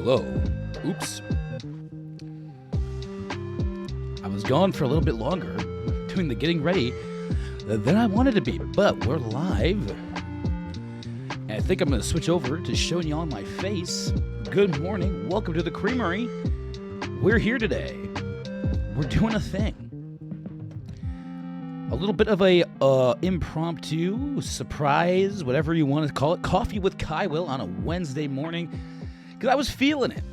Hello. Oops. I was gone for a little bit longer, doing the getting ready than I wanted to be, but we're live. And I think I'm going to switch over to showing you all my face. Good morning. Welcome to the Creamery. We're here today. We're doing a thing. A little bit of a impromptu, surprise, whatever you want to call it, coffee with Kywil on a Wednesday morning, because I was feeling it.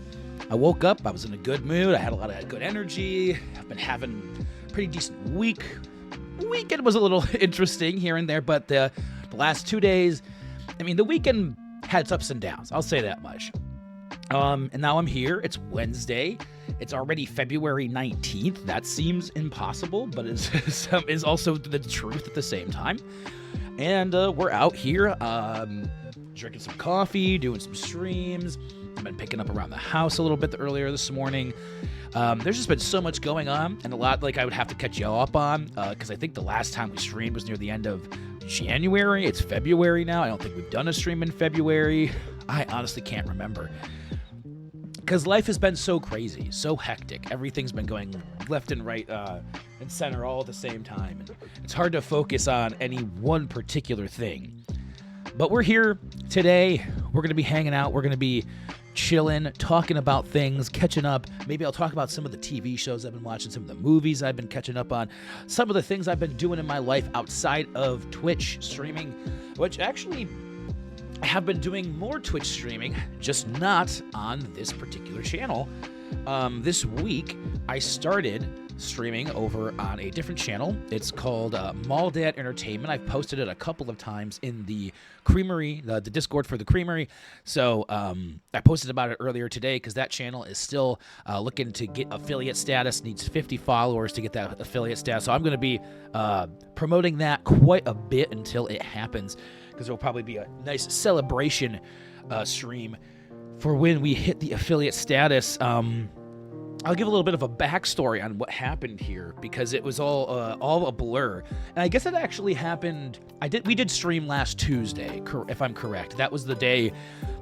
I woke up, I was in a good mood, I had a lot of good energy, I've been having a pretty decent week. The weekend was a little interesting here and there, but the last 2 days, the weekend had its ups and downs, I'll say that much. And now I'm here, it's Wednesday, it's already February 19th, that seems impossible, but is also the truth at the same time. And we're out here, drinking some coffee, doing some streams. I've been picking up around the house a little bit earlier this morning. There's just been so much going on, and a lot I would have to catch y'all up on, because I think the last time we streamed was near the end of January. It's February now. I don't think we've done a stream in February. I honestly can't remember. Because life has been so crazy, so hectic. Everything's been going left and right and center all at the same time. And it's hard to focus on any one particular thing. But we're here today. We're going to be hanging out. We're going to be chilling, talking about things, catching up. Maybe I'll talk about some of the TV shows I've been watching, some of the movies I've been catching up on, some of the things I've been doing in my life outside of Twitch streaming, which actually I have been doing more Twitch streaming, just not on this particular channel. This week, I started streaming over on a different channel. It's called Mall Dad Entertainment. I've posted it a couple of times in the Creamery, the Discord for the Creamery. So I posted about it earlier today because that channel is still looking to get affiliate status, needs 50 followers to get that affiliate status. So I'm going to be promoting that quite a bit until it happens, because there'll probably be a nice celebration stream for when we hit the affiliate status. I'll give a little bit of a backstory on what happened here, because it was all a blur. And I guess it actually happened. We did stream last Tuesday, if I'm correct. That was the day.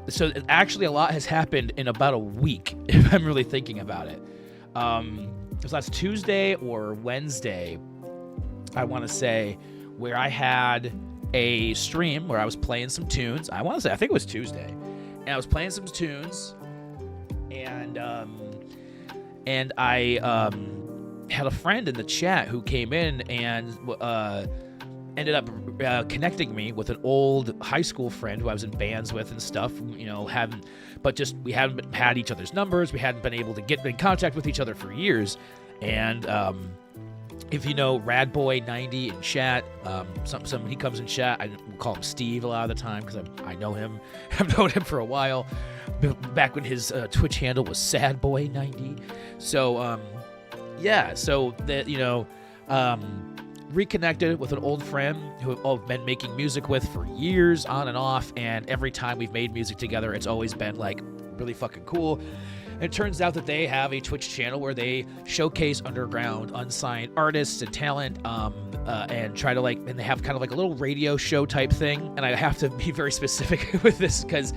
So actually a lot has happened in about a week, if I'm really thinking about it. It was last Tuesday or Wednesday, I want to say, where I had a stream where I was playing some tunes. I think it was Tuesday. And I was playing some tunes, and I had a friend in the chat who came in and ended up connecting me with an old high school friend who I was in bands with and stuff. We hadn't had each other's numbers. We hadn't been able to get in contact with each other for years. And if you know Radboy90 in chat, he comes in chat. I call him Steve a lot of the time because I know him. I've known him for a while, back when his Twitch handle was Sadboy90. So reconnected with an old friend who I've been making music with for years, on and off. And every time we've made music together, it's always been like really fucking cool. It turns out that they have a Twitch channel where they showcase underground, unsigned artists and talent, and try to and they have kind of like a little radio show type thing. And I have to be very specific with this because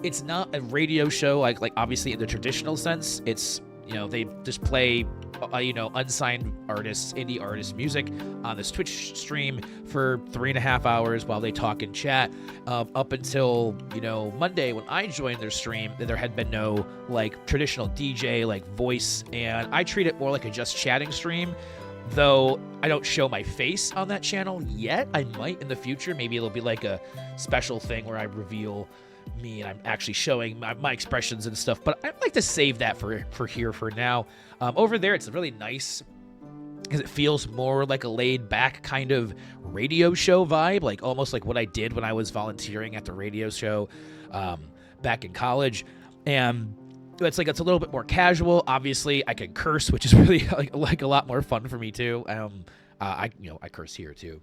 it's not a radio show like obviously in the traditional sense. It's, they just play, unsigned artists, indie artists music on this Twitch stream for 3.5 hours while they talk and chat, up until, Monday when I joined their stream. There had been no traditional DJ voice, and I treat it more like a just chatting stream, though I don't show my face on that channel yet. I might in the future. Maybe it'll be like a special thing where I reveal me and I'm actually showing my expressions and stuff, but I'd like to save that for here for now. Over there, it's really nice because it feels more like a laid back kind of radio show vibe, almost like what I did when I was volunteering at the radio show back in college. And it's a little bit more casual. Obviously, I can curse, which is really like a lot more fun for me too. I curse here too.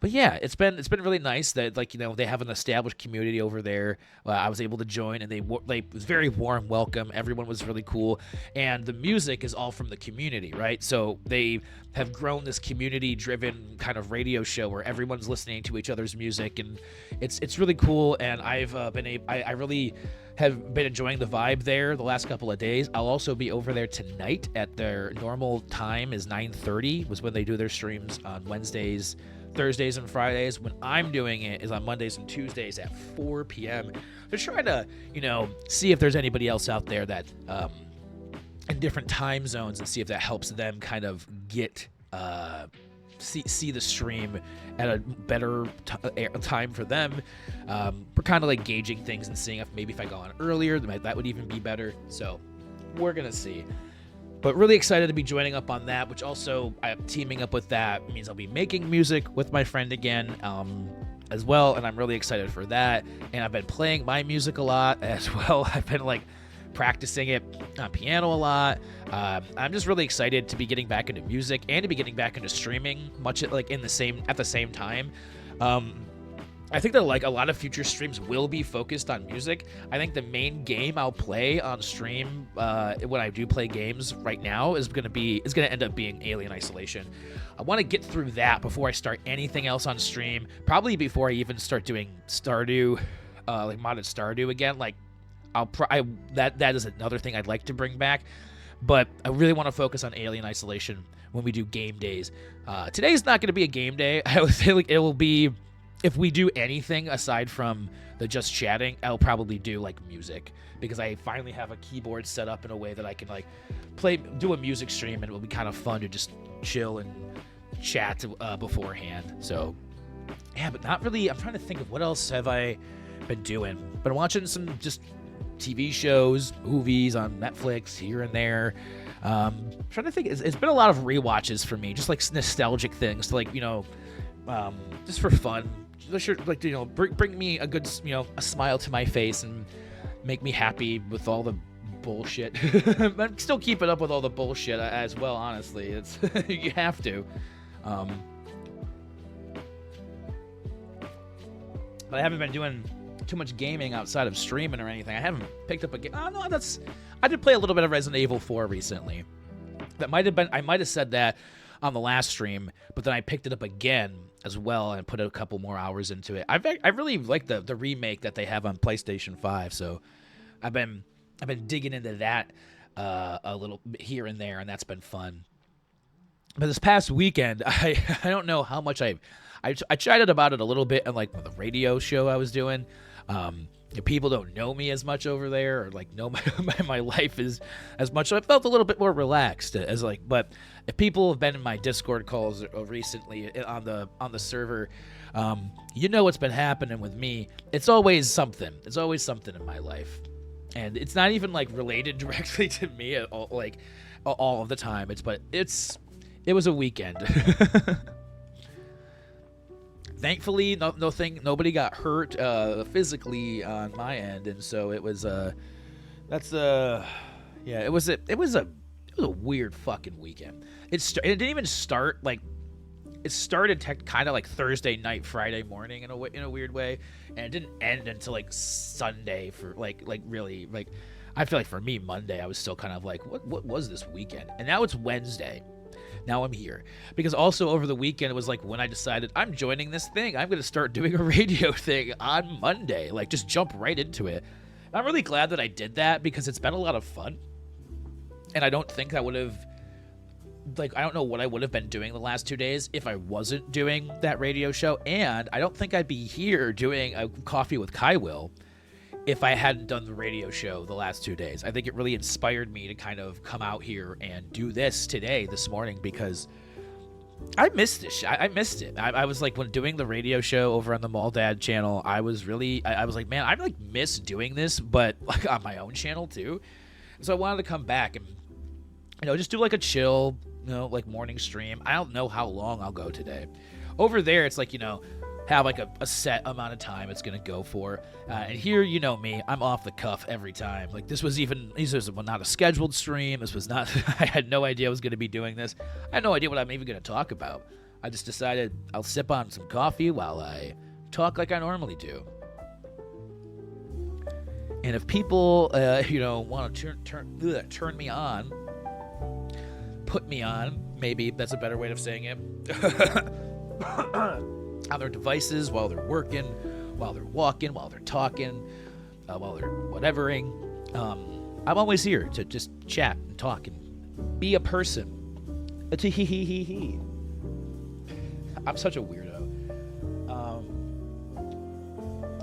But yeah, it's been really nice that they have an established community over there. I was able to join, and it was very warm welcome. Everyone was really cool, and the music is all from the community, right? So they have grown this community-driven kind of radio show where everyone's listening to each other's music, and it's really cool. And I've I really have been enjoying the vibe there the last couple of days. I'll also be over there tonight at their normal time is 9:30 was when they do their streams on Wednesdays, Thursdays, and Fridays. When I'm doing it is on Mondays and Tuesdays at 4 p.m. They're trying to, see if there's anybody else out there that in different time zones and see if that helps them kind of get see the stream at a better time for them. We're kind of like gauging things and seeing if I go on earlier, that would even be better. So we're gonna see. But really excited to be joining up on that, which also teaming up with that means I'll be making music with my friend again as well, and I'm really excited for that. And I've been playing my music a lot as well. I've been like practicing it on piano a lot. I'm just really excited to be getting back into music and to be getting back into streaming, much like at the same time. I think that like a lot of future streams will be focused on music. I think the main game I'll play on stream when I do play games right now is gonna end up being Alien Isolation. I want to get through that before I start anything else on stream. Probably before I even start doing Stardew, like modded Stardew again. Like that is another thing I'd like to bring back, but I really want to focus on Alien Isolation when we do game days. Today's not going to be a game day. I would say like it will be, if we do anything aside from the just chatting, I'll probably do like music, because I finally have a keyboard set up in a way that I can like do a music stream, and it will be kind of fun to just chill and chat beforehand. So yeah, but not really. I'm trying to think of what else have I been doing. Been watching some just TV shows, movies on Netflix here and there. Trying to think, it's been a lot of rewatches for me, just like nostalgic things to like, just for fun. Just like, bring me a good, a smile to my face and make me happy with all the bullshit. I'm still keeping up with all the bullshit as well, honestly. It's you have to. But I haven't been doing too much gaming outside of streaming or anything. I haven't picked up a game. Oh, no, I did play a little bit of Resident Evil 4 recently. I might have said that on the last stream, but then I picked it up again as well and put a couple more hours into it. I really like the remake that they have on PlayStation 5, so I've been digging into that a little bit here and there, and that's been fun. But this past weekend, I don't know how much I chatted about it a little bit in like the radio show I was doing. People don't know me as much over there, or like know my life is as much. So I felt a little bit more relaxed but if people have been in my Discord calls recently on the server, what's been happening with me. It's always something. It's always something in my life, and it's not even like related directly to me at all, like all of the time. It was a weekend. Thankfully, nobody got hurt physically on my end, and so it was it was a weird fucking weekend. It didn't even start like, it started kind of like Thursday night, Friday morning in a weird way, and it didn't end until like Sunday for like really like, I feel like for me Monday I was still kind of like, what was this weekend? And now it's Wednesday. Now I'm here. Because also over the weekend, it was like when I decided I'm joining this thing. I'm going to start doing a radio thing on Monday. Like, just jump right into it. I'm really glad that I did that, because it's been a lot of fun. And I don't think I would have, I don't know what I would have been doing the last 2 days if I wasn't doing that radio show. And I don't think I'd be here doing a coffee with Kywil if I hadn't done the radio show the last 2 days. I think it really inspired me to kind of come out here and do this this morning, because I missed this. I missed it. I was like, when doing the radio show over on the Mall Dad channel, I was like, man, I like miss doing this, but like on my own channel too. So I wanted to come back and, just do like a chill, like morning stream. I don't know how long I'll go today. Over there, it's like, have like a set amount of time it's going to go for. And here, me, I'm off the cuff every time. Like this was not a scheduled stream. This was not, I had no idea I was going to be doing this. I had no idea what I'm even going to talk about. I just decided I'll sip on some coffee while I talk like I normally do. And if people, want to turn me on, put me on, maybe that's a better way of saying it. On their devices while they're working, while they're walking, while they're talking, while they're whatevering. I'm always here to just chat and talk and be a person. I'm such a weirdo.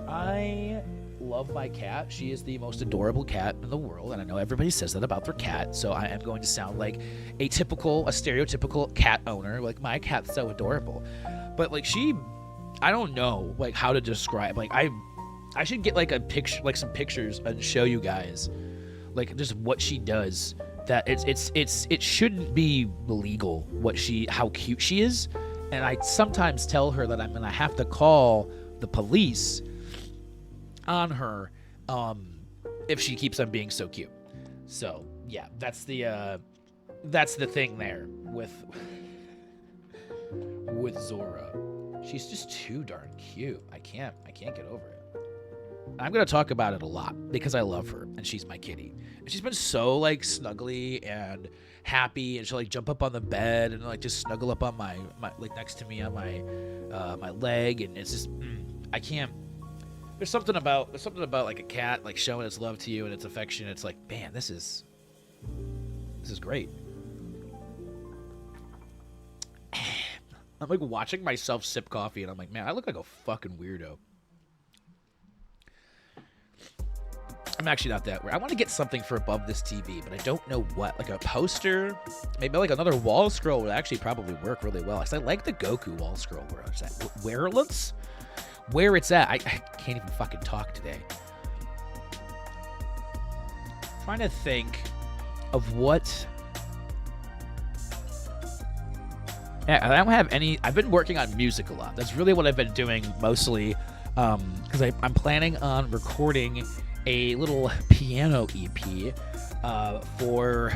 I love my cat. She is the most adorable cat in the world, and I know everybody says that about their cat, so I am going to sound like a stereotypical cat owner. Like, my cat's so adorable. But, like, I don't know, like, how to describe. Like, I should get, like, a picture, like, some pictures and show you guys, like, just what she does. That it shouldn't be illegal how cute she is. And I sometimes tell her that I'm gonna have to call the police on her if she keeps on being so cute. So yeah, that's the thing there with Zora. She's just too darn cute. I can't get over it. I'm gonna talk about it a lot because I love her and she's my kitty. And she's been so like snuggly and happy, and she'll like jump up on the bed and like just snuggle up on my like next to me on my leg, and it's just I can't. There's something about like a cat like showing its love to you and its affection. It's like, man, this is great. I'm like watching myself sip coffee, and I'm like, man, I look like a fucking weirdo. I'm actually not that weird. I want to get something for above this TV, but I don't know what. Like a poster, maybe like another wall scroll would actually probably work really well. Because I like the Goku wall scroll. Where it's at. I can't even fucking talk today. I'm trying to think of what. Yeah, I don't have any. I've been working on music a lot. That's really what I've been doing mostly. Because I'm planning on recording a little piano EP for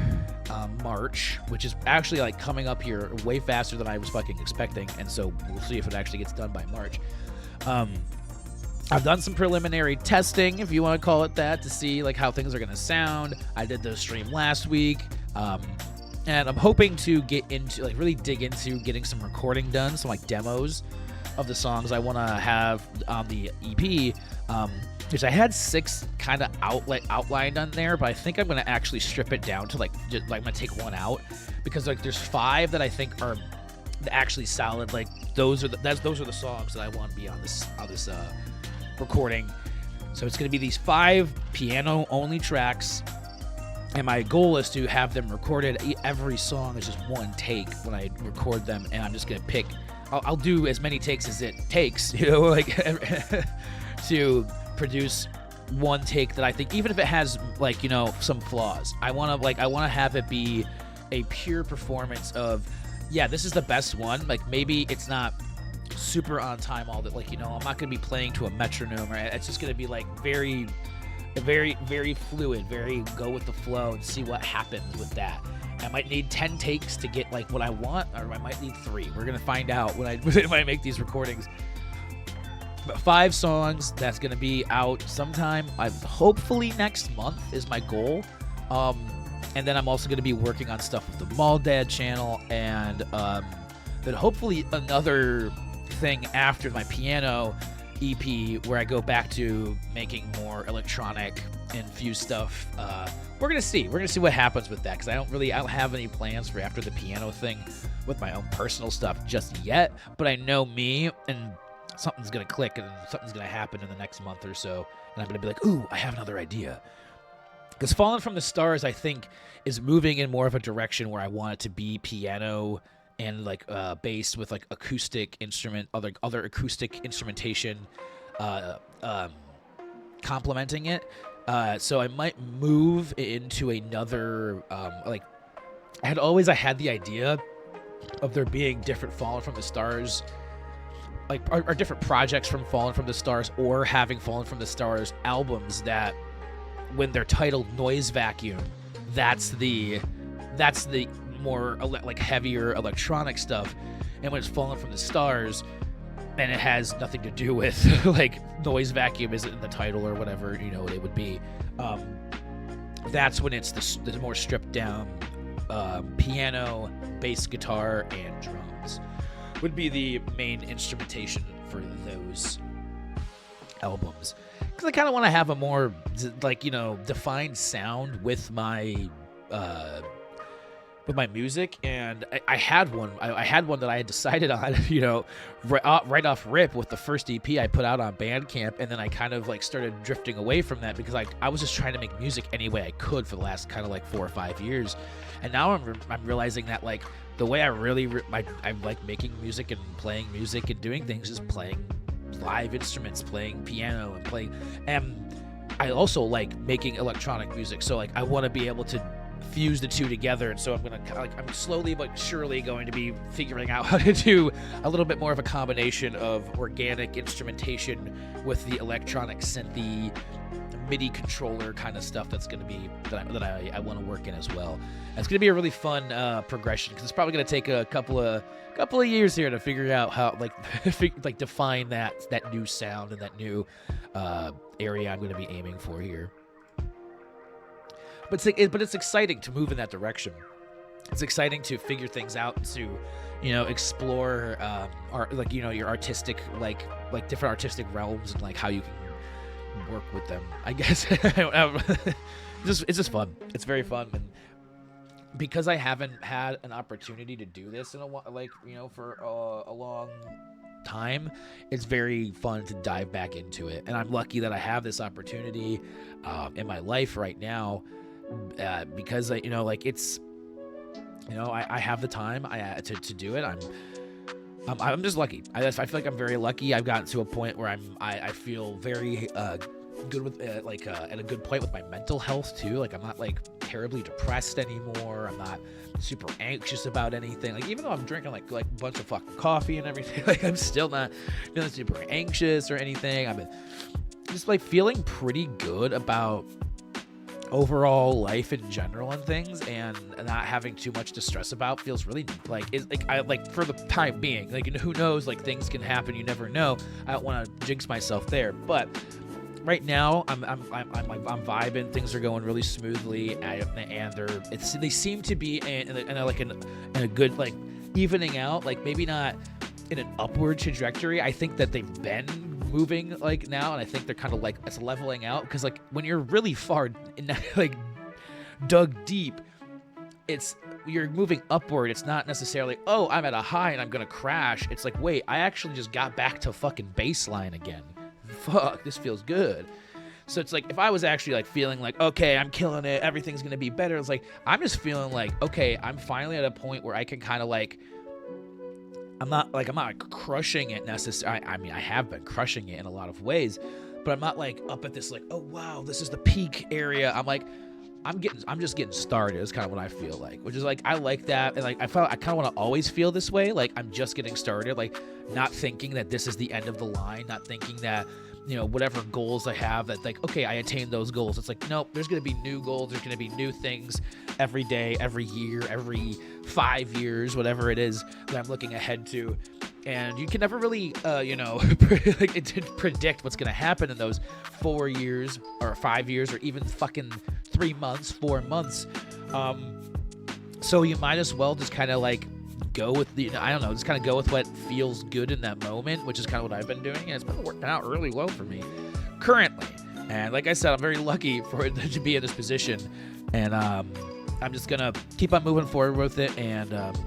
March, which is actually like coming up here way faster than I was fucking expecting, and so we'll see if it actually gets done by March. I've done some preliminary testing, if you want to call it that, to see like how things are gonna sound. I did the stream last week, and I'm hoping to get into like really dig into getting some recording done, some like demos of the songs I want to have on the EP. Which I had 6 kind of outlined on there, but I think I'm gonna actually strip it down to like I'm gonna take one out, because like there's 5 that I think are actually solid. Like those are the songs that I want to be on this recording. So it's gonna be these 5 piano only tracks, and my goal is to have them recorded. Every song is just one take when I record them, and I'm just gonna pick. I'll do as many takes as it takes, like to produce one take that I think, even if it has like some flaws, I want to have it be a pure performance of, yeah, this is the best one. Like maybe it's not super on time all that, like I'm not gonna be playing to a metronome, or it's just gonna be like very, very, very fluid, very go with the flow, and see what happens with that. I might need 10 takes to get like what I want, or I might need 3. We're gonna find out when I make these recordings. But 5 songs, that's going to be out sometime. Hopefully next month is my goal. And then I'm also going to be working on stuff with the Mall Dad channel. And then hopefully another thing after my piano EP, where I go back to making more electronic infused stuff. We're going to see. We're going to see what happens with that. Because I don't have any plans for after the piano thing with my own personal stuff just yet. But I know me, and something's going to click and something's going to happen in the next month or so. And I'm going to be like, ooh, I have another idea. Because Fallen from the Stars, I think, is moving in more of a direction where I want it to be piano and like bass with like acoustic instrument, other acoustic instrumentation complementing it. So I might move into another, I had the idea of there being different Fallen from the Stars, like are different projects from Fallen from the Stars, or having Fallen from the Stars albums that, when they're titled Noise Vacuum, that's the more like heavier electronic stuff, and when it's Fallen from the Stars and it has nothing to do with like Noise Vacuum isn't in the title or whatever it would be, that's when it's the more stripped down piano, bass guitar, and drums would be the main instrumentation for those albums. because I kind of want to have a more defined sound with my music, and I had one. I had one that I had decided on, right off rip with the first EP I put out on Bandcamp, and then I kind of like started drifting away from that because I was just trying to make music any way I could for the last kind of like 4 or 5 years, and now I'm realizing that like the way I really I like making music and playing music and doing things is playing live instruments, playing piano and playing, and I also like making electronic music. So like I want to be able to fuse the two together, and so I'm slowly but surely going to be figuring out how to do a little bit more of a combination of organic instrumentation with the electronic synthy MIDI controller kind of stuff that's going to be that I want to work in as well. And it's going to be a really fun progression because it's probably going to take a couple of years here to figure out how like define that new sound and that new area I'm going to be aiming for here. But it's exciting to move in that direction. It's exciting to figure things out, to explore your artistic like different artistic realms and like how you can work with them, I guess. It's just fun. It's very fun, and because I haven't had an opportunity to do this in a while, for a long time, it's very fun to dive back into it, and I'm lucky that I have this opportunity in my life right now. Because I have the time to do it. I'm just lucky. I feel like I'm very lucky. I've gotten to a point where I feel very good with at a good point with my mental health too. Like I'm not like terribly depressed anymore. I'm not super anxious about anything. Like even though I'm drinking like a bunch of fucking coffee and everything, like I'm still not feeling super anxious or anything. I've been just like feeling pretty good about overall life in general and things, and not having too much to stress about feels really for the time being. Like, who knows, like things can happen, you never know. I don't want to jinx myself there, but right now I'm vibing. Things are going really smoothly, and they seem to be in a good like evening out, like maybe not in an upward trajectory. I think that they've been moving like now, and I think they're kind of like it's leveling out, because like when you're really far in like dug deep, you're moving upward. It's not necessarily, oh, I'm at a high and I'm gonna crash. It's like, wait, I actually just got back to fucking baseline again. Fuck, this feels good. So it's like if I was actually like feeling like, okay, I'm killing it, everything's gonna be better, it's like I'm just feeling like, okay, I'm finally at a point where I can kind of like I'm not crushing it necessarily. I mean, I have been crushing it in a lot of ways, but I'm not like up at this like, oh wow, this is the peak area. I'm like, I'm just getting started. Is kind of what I feel like, which is like I like that, and like I kind of want to always feel this way. Like I'm just getting started, like not thinking that this is the end of the line, not thinking that whatever goals I have, that like, okay, I attained those goals. It's like, nope, there's going to be new goals. There's going to be new things every day, every year, every 5 years, whatever it is that I'm looking ahead to. And you can never really, predict what's going to happen in those 4 years or 5 years or even fucking 3 months, 4 months. So you might as well just kind of like go with just kind of go with what feels good in that moment, which is kind of what I've been doing, and it's been working out really well for me currently. And like I said, I'm very lucky for it to be in this position, and I'm just gonna keep on moving forward with it and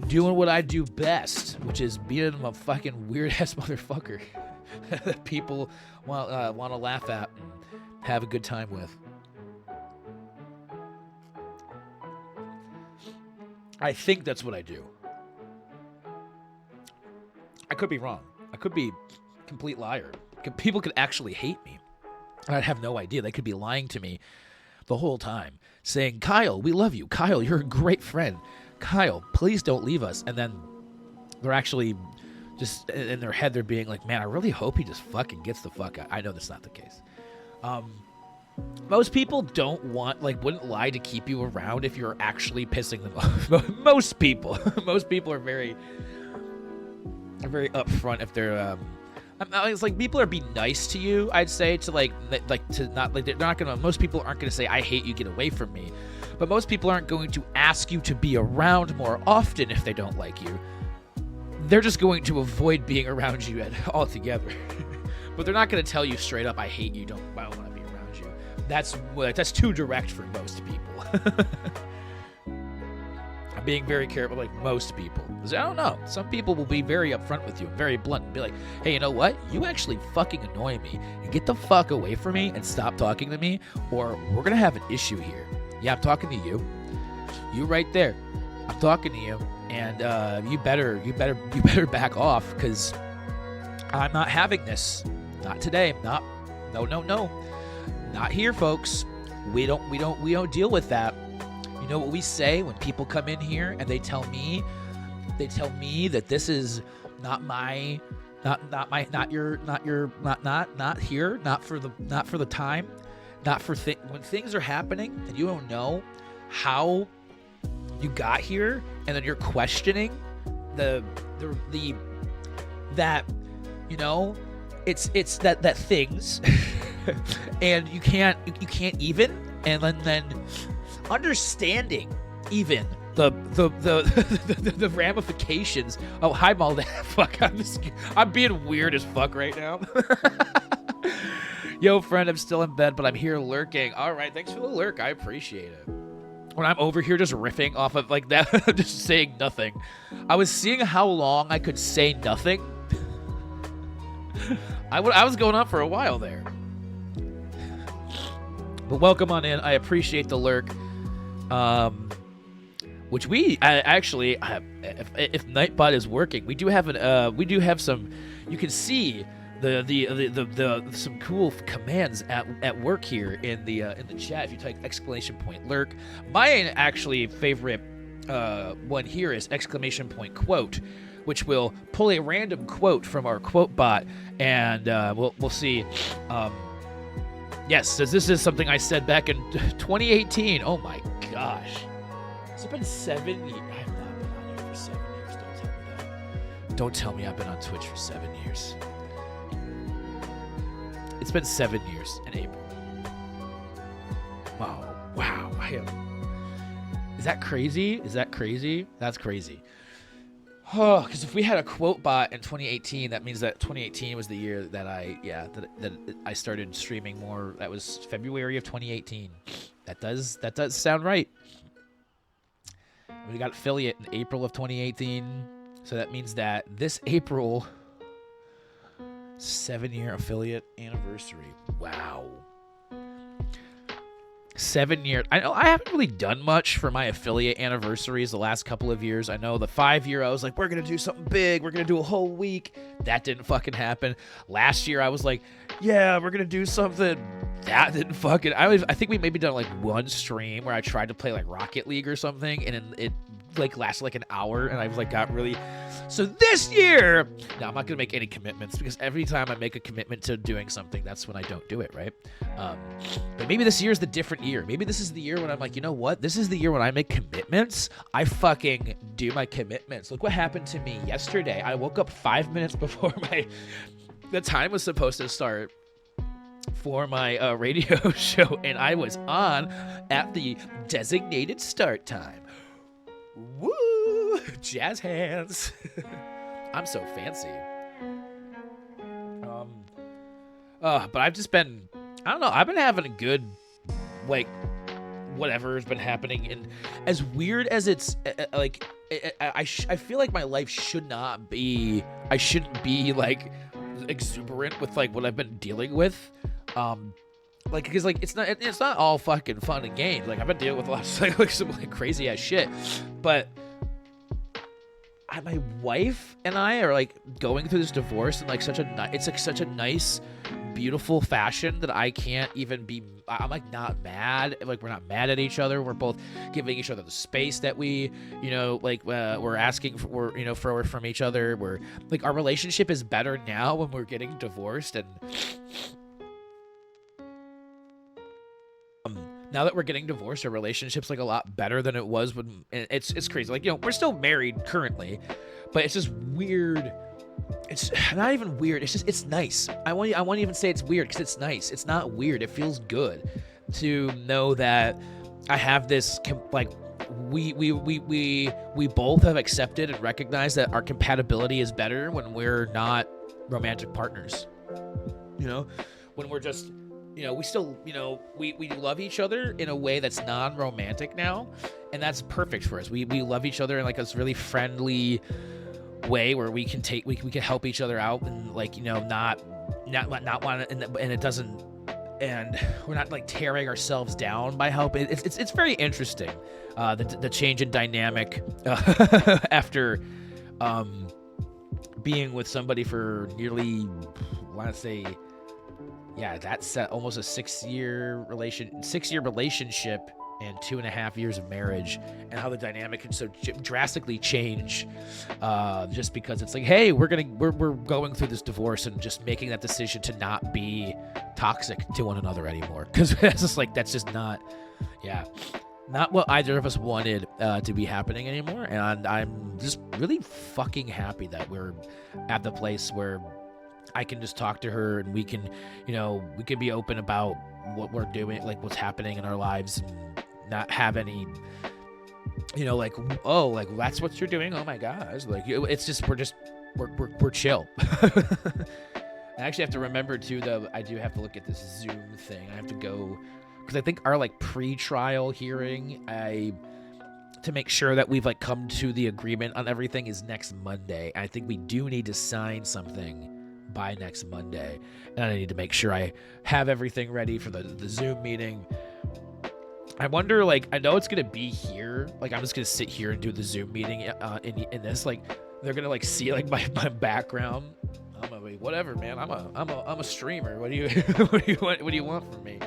doing what I do best, which is being a fucking weird ass motherfucker that people want to laugh at and have a good time with. I think that's what I do. I could be wrong. I could be a complete liar. People could actually hate me. And I'd have no idea. They could be lying to me the whole time, saying, Kyle, we love you. Kyle, you're a great friend. Kyle, please don't leave us. And then they're actually just in their head, they're being like, man, I really hope he just fucking gets the fuck out. I know that's not the case. Most people wouldn't lie to keep you around if you're actually pissing them off. Most people are very upfront if they're it's like people are being nice to you, I'd say, to most people aren't gonna say I hate you, get away from me, but most people aren't going to ask you to be around more often if they don't like you. They're just going to avoid being around you altogether. but they're not going to tell you straight up, I hate you, I don't want to be around you. That's too direct for most people. I'm being very careful, like most people. Because I don't know. Some people will be very upfront with you, very blunt, and be like, hey, you know what? You actually fucking annoy me. And get the fuck away from me and stop talking to me, or we're going to have an issue here. Yeah, I'm talking to you. You right there. I'm talking to you. And you better back off, because I'm not having this. Not today. No. Not here, folks. We don't deal with that. You know what we say when people come in here and they tell me that this is not here, not for the time, when things are happening and you don't know how you got here, and then you're questioning that, you know, it's that things and you can't even, and then understanding even the ramifications. Oh, hi, Malda. Fuck, I'm being weird as fuck right now. Yo, friend, I'm still in bed, but I'm here lurking. All right, thanks for the lurk. I appreciate it. When I'm over here just riffing off of like that, just saying nothing. I was seeing how long I could say nothing. I was going on for a while there. But welcome on in. I appreciate the lurk. Which actually, if Nightbot is working, we do have some. You can see the some cool commands at work here in the chat. If you type !lurk, my actually favorite one here is !quote, which will pull a random quote from our quote bot, and we'll see. Yes, so this is something I said back in 2018. Oh my gosh. Has it been 7 years? I have not been on here for 7 years. Don't tell me that. Don't tell me I've been on Twitch for 7 years. It's been 7 years in April. Oh, wow. Is that crazy? That's crazy. Oh, because if we had a quote bot in 2018, that means that 2018 was the year that I started streaming more. That was February of 2018. That does sound right. We got affiliate in April of 2018, so that means that this April, 7-year affiliate anniversary. Wow. 7 years. I know I haven't really done much for my affiliate anniversaries the last couple of years. I know the 5-year, I was like, we're going to do something big. We're going to do a whole week. That didn't fucking happen. Last year, I was like, yeah, we're going to do something. That didn't fucking... I think we maybe done like one stream where I tried to play like Rocket League or something, and it like lasted like an hour, and I was like, got really... So this year... Now, I'm not going to make any commitments, because every time I make a commitment to doing something, that's when I don't do it, right? But maybe this year is the different year. Maybe this is the year when I'm like, you know what? This is the year when I make commitments. I fucking do my commitments. Look what happened to me yesterday. I woke up 5 minutes before the time was supposed to start for my radio show, and I was on at the designated start time. Woo! Jazz hands. I'm so fancy. But I've just been, I don't know, I've been having a good, like, whatever has been happening, and as weird as it's, like, I feel like my life shouldn't be, like, exuberant with, like, what I've been dealing with, like, because, like, it's not all fucking fun and games. Like, I've been dealing with a lot of like some like crazy ass shit, but my wife and I are like going through this divorce in like such a nice, beautiful fashion that I can't even be. I'm like not mad. Like, we're not mad at each other. We're both giving each other the space that we, you know, like we're asking for, you know, from each other. We're like, our relationship is better now when we're getting divorced, and now that we're getting divorced, our relationship's like a lot better than it was when it's crazy. Like, you know, we're still married currently, but it's just weird. It's not even weird. It's just, it's nice. I won't even say it's weird, because it's nice. It's not weird. It feels good to know that I have this, like, we both have accepted and recognized that our compatibility is better when we're not romantic partners. you know, when we're just, we still, we love each other in a way that's non-romantic now, and that's perfect for us. We love each other in like this really friendly way where we can help each other out, and like, not want to, and it doesn't, and we're not like tearing ourselves down by help. It's very interesting, the change in dynamic after being with somebody for nearly, I want to say, that's almost a 6-year relationship and 2.5 years of marriage, and how the dynamic can so drastically change, just because it's like, hey, we're going through this divorce, and just making that decision to not be toxic to one another anymore, because that's just not what either of us wanted to be happening anymore. And I'm just really fucking happy that we're at the place where I can just talk to her, and we can be open about what we're doing, like what's happening in our lives, and not have any, like, oh, like that's what you're doing, oh my gosh, like it's just we're chill. I actually have to remember too, though, I do have to look at this Zoom thing. I have to go, because I think our like pre-trial hearing, to make sure that we've like come to the agreement on everything, is next Monday. I think we do need to sign something by next Monday, and I need to make sure I have everything ready for the Zoom meeting. I wonder, like, I know it's gonna be here, like I'm just gonna sit here and do the Zoom meeting in this, like they're gonna like see like my background. I'm gonna be, whatever, man, I'm a streamer, what do you what do you want from me,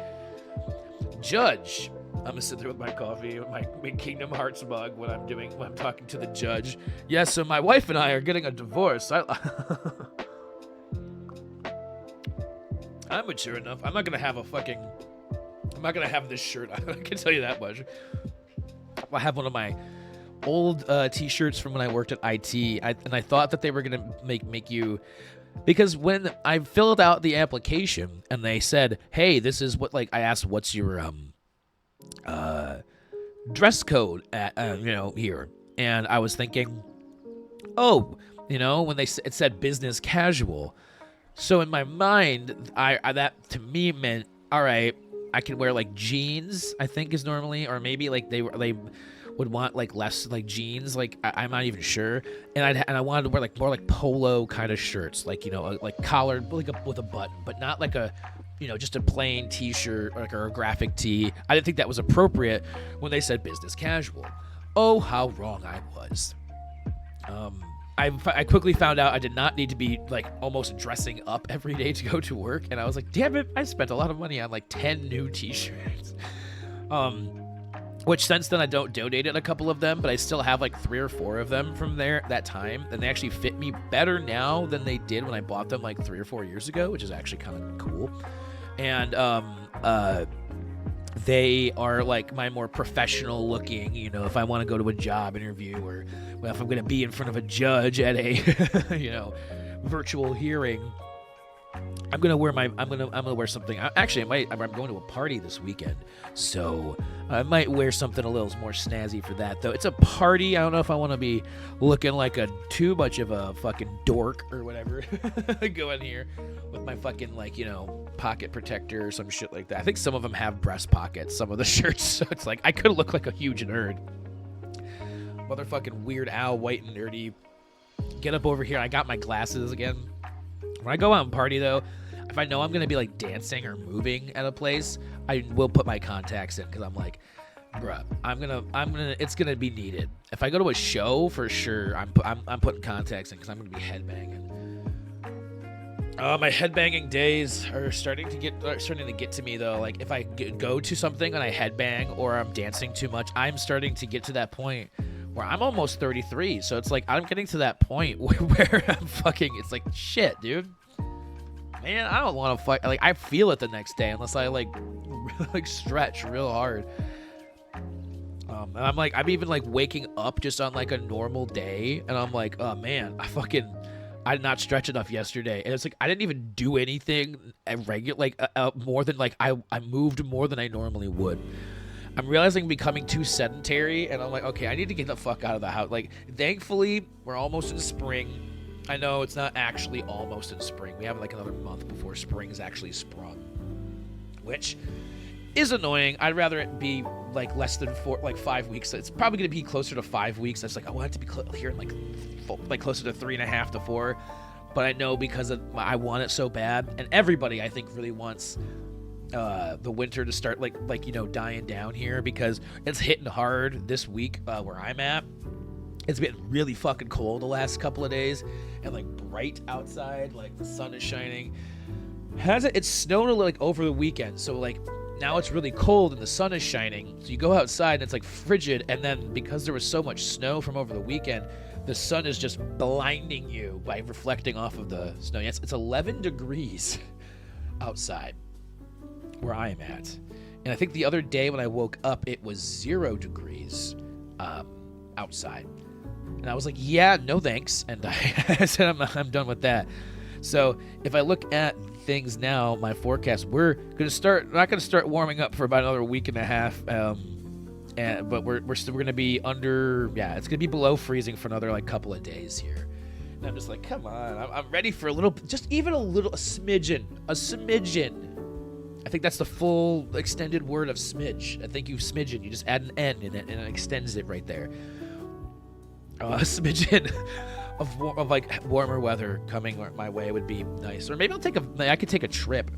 judge? I'm gonna sit there with my coffee, with my Kingdom Hearts mug when I'm talking to the judge. Yes, so my wife and I are getting a divorce. I'm mature enough. I'm not gonna have this shirt. I can tell you that much. I have one of my old t-shirts from when I worked at IT, and I thought that they were gonna make you, because when I filled out the application and they said, hey, this is what, like, I asked, what's your dress code at here, and I was thinking, oh, when it said business casual. So in my mind, I that to me meant, all right, I can wear like jeans, I think is normally, or maybe like they would want like less like jeans, like I'm not even sure. And I wanted to wear like more like polo kind of shirts, like like collared, like with a button, but not like a just a plain t-shirt or a graphic tee. I didn't think that was appropriate when they said business casual. Oh, how wrong I was. I quickly found out I did not need to be like almost dressing up every day to go to work, and I was like, damn it, I spent a lot of money on like 10 new t-shirts. Which since then I donated a couple of them, but I still have like 3 or 4 of them from that time, and they actually fit me better now than they did when I bought them like 3 or 4 years ago, which is actually kind of cool. And they are like my more professional looking, if I want to go to a job interview, or if I'm going to be in front of a judge at a, virtual hearing, I'm going to wear something. Actually, I'm going to a party this weekend, so I might wear something a little more snazzy for that, though. It's a party. I don't know if I want to be looking like too much of a fucking dork or whatever. Go in here with my fucking, pocket protector or some shit like that. I think some of them have breast pockets, some of the shirts, so it's like I could look like a huge nerd. Motherfucking Weird Al, white and nerdy. Get up over here. I got my glasses again. When I go out and party, though, if I know I'm gonna be like dancing or moving at a place, I will put my contacts in, because I'm like, bruh, it's gonna be needed. If I go to a show, for sure, I'm putting contacts in, because I'm gonna be headbanging. My headbanging days are starting to get to me, though. Like, if I go to something and I headbang, or I'm dancing too much, I'm starting to get to that point where I'm almost 33, so it's like I'm getting to that point where I'm fucking, it's like, shit, dude. Man, I don't want to fuck, like, I feel it the next day unless I, like stretch real hard. And I'm even, like, waking up just on, like, a normal day, and I'm like, oh, man, I did not stretch enough yesterday. And it's like, I didn't even do anything more than, like, I moved more than I normally would. I'm realizing I'm becoming too sedentary, and I'm like, okay, I need to get the fuck out of the house. Like, thankfully, we're almost in spring. I know it's not actually almost in spring. We have like another month before spring's actually sprung, which is annoying. I'd rather it be like less than 5 weeks. It's probably going to be closer to 5 weeks. That's like, I want it to be here in like closer to 3.5 to 4. But I know because I want it so bad, and everybody I think really wants the winter to start dying down here, because it's hitting hard this week where I'm at. It's been really fucking cold the last couple of days, and like bright outside, like the sun is shining. It's snowed like over the weekend, so like now it's really cold and the sun is shining. So you go outside and it's like frigid, and then because there was so much snow from over the weekend, the sun is just blinding you by reflecting off of the snow. Yes, it's 11 degrees outside where I am at. And I think the other day when I woke up, it was 0 degrees outside. And I was like, yeah, no thanks. And I said, I'm done with that. So if I look at things now, my forecast, we're not going to start warming up for about another week and a half. But we're still going to be under, it's going to be below freezing for another like couple of days here. And I'm just like, come on, I'm ready for a smidgen. I think that's the full extended word of smidge. I think you smidgen. You just add an N in it and it extends it right there. A smidgen of like warmer weather coming my way would be nice. Or maybe I could take a trip.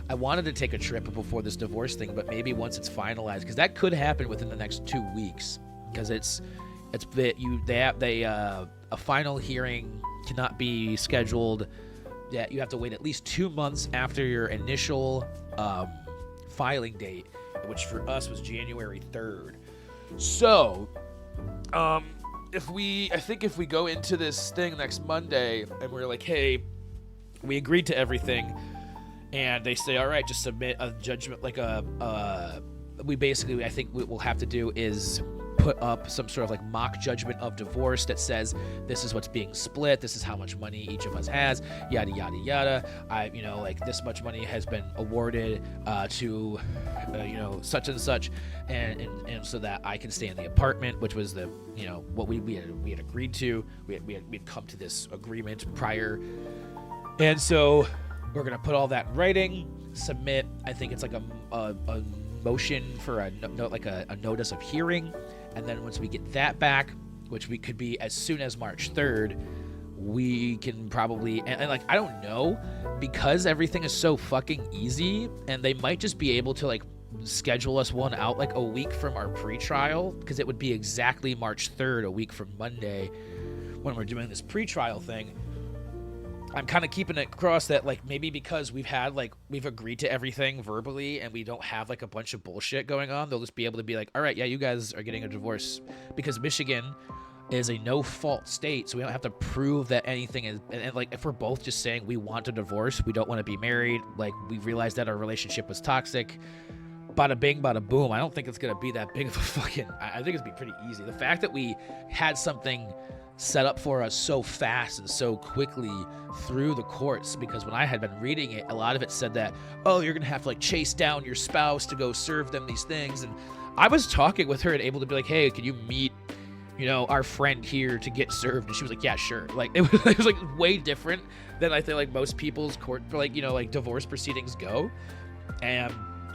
I wanted to take a trip before this divorce thing, but maybe once it's finalized, because that could happen within the next 2 weeks, because a final hearing cannot be scheduled. Yeah, you have to wait at least 2 months after your initial filing date, which for us was January 3rd. So, if we go into this thing next Monday and we're like, hey, we agreed to everything, and they say, all right, just submit a judgment, I think what we'll have to do is put up some sort of like mock judgment of divorce that says this is what's being split, this is how much money each of us has, yada yada yada. This much money has been awarded to such and such, and so that I can stay in the apartment, which was the what we had agreed to. We had come to this agreement prior, and so we're gonna put all that in writing, submit. I think it's like a motion for a notice of hearing. And then once we get that back, which we could be as soon as March 3rd, we can probably, and I don't know, because everything is so fucking easy, and they might just be able to schedule us one out a week from our pre-trial, because it would be exactly March 3rd, a week from Monday, when we're doing this pre-trial thing. I'm kind of keeping it crossed that maybe because we've agreed to everything verbally and we don't have a bunch of bullshit going on, they'll just be able to be like, all right, yeah, you guys are getting a divorce, because Michigan is a no-fault state, so we don't have to prove that anything is, and if we're both just saying we want a divorce, we don't want to be married, we realized that our relationship was toxic, bada bing, bada boom. I don't think it's gonna be that big of a fucking, I think it's gonna be pretty easy. The fact that we had something set up for us so fast and so quickly through the courts, because when I had been reading it, a lot of it said that, oh, you're gonna have to chase down your spouse to go serve them these things, and I was talking with her and able to be like, hey, can you meet our friend here to get served? And she was like, yeah, sure. It was way different than I think most people's court for divorce proceedings go.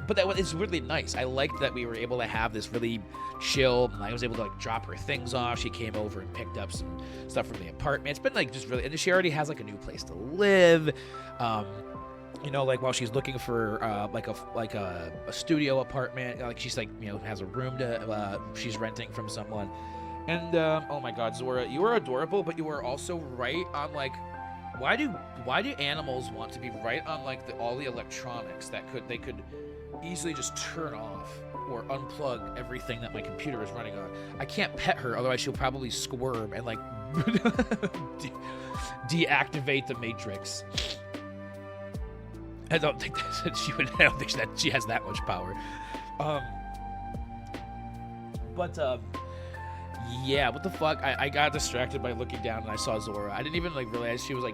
But it's really nice. I liked that we were able to have this really chill. I was able to drop her things off. She came over and picked up some stuff from the apartment. It's been just really, and she already has a new place to live. While she's looking for a studio apartment, she's has a room to she's renting from someone. And oh my God, Zora, you are adorable, but you are also right on why do animals want to be right on all the electronics that they could easily just turn off or unplug everything that my computer is running on? I can't pet her, otherwise she'll probably squirm and deactivate the matrix. I don't think that she has that much power. Yeah, what the fuck? I got distracted by looking down and I saw Zora. I didn't even realize she was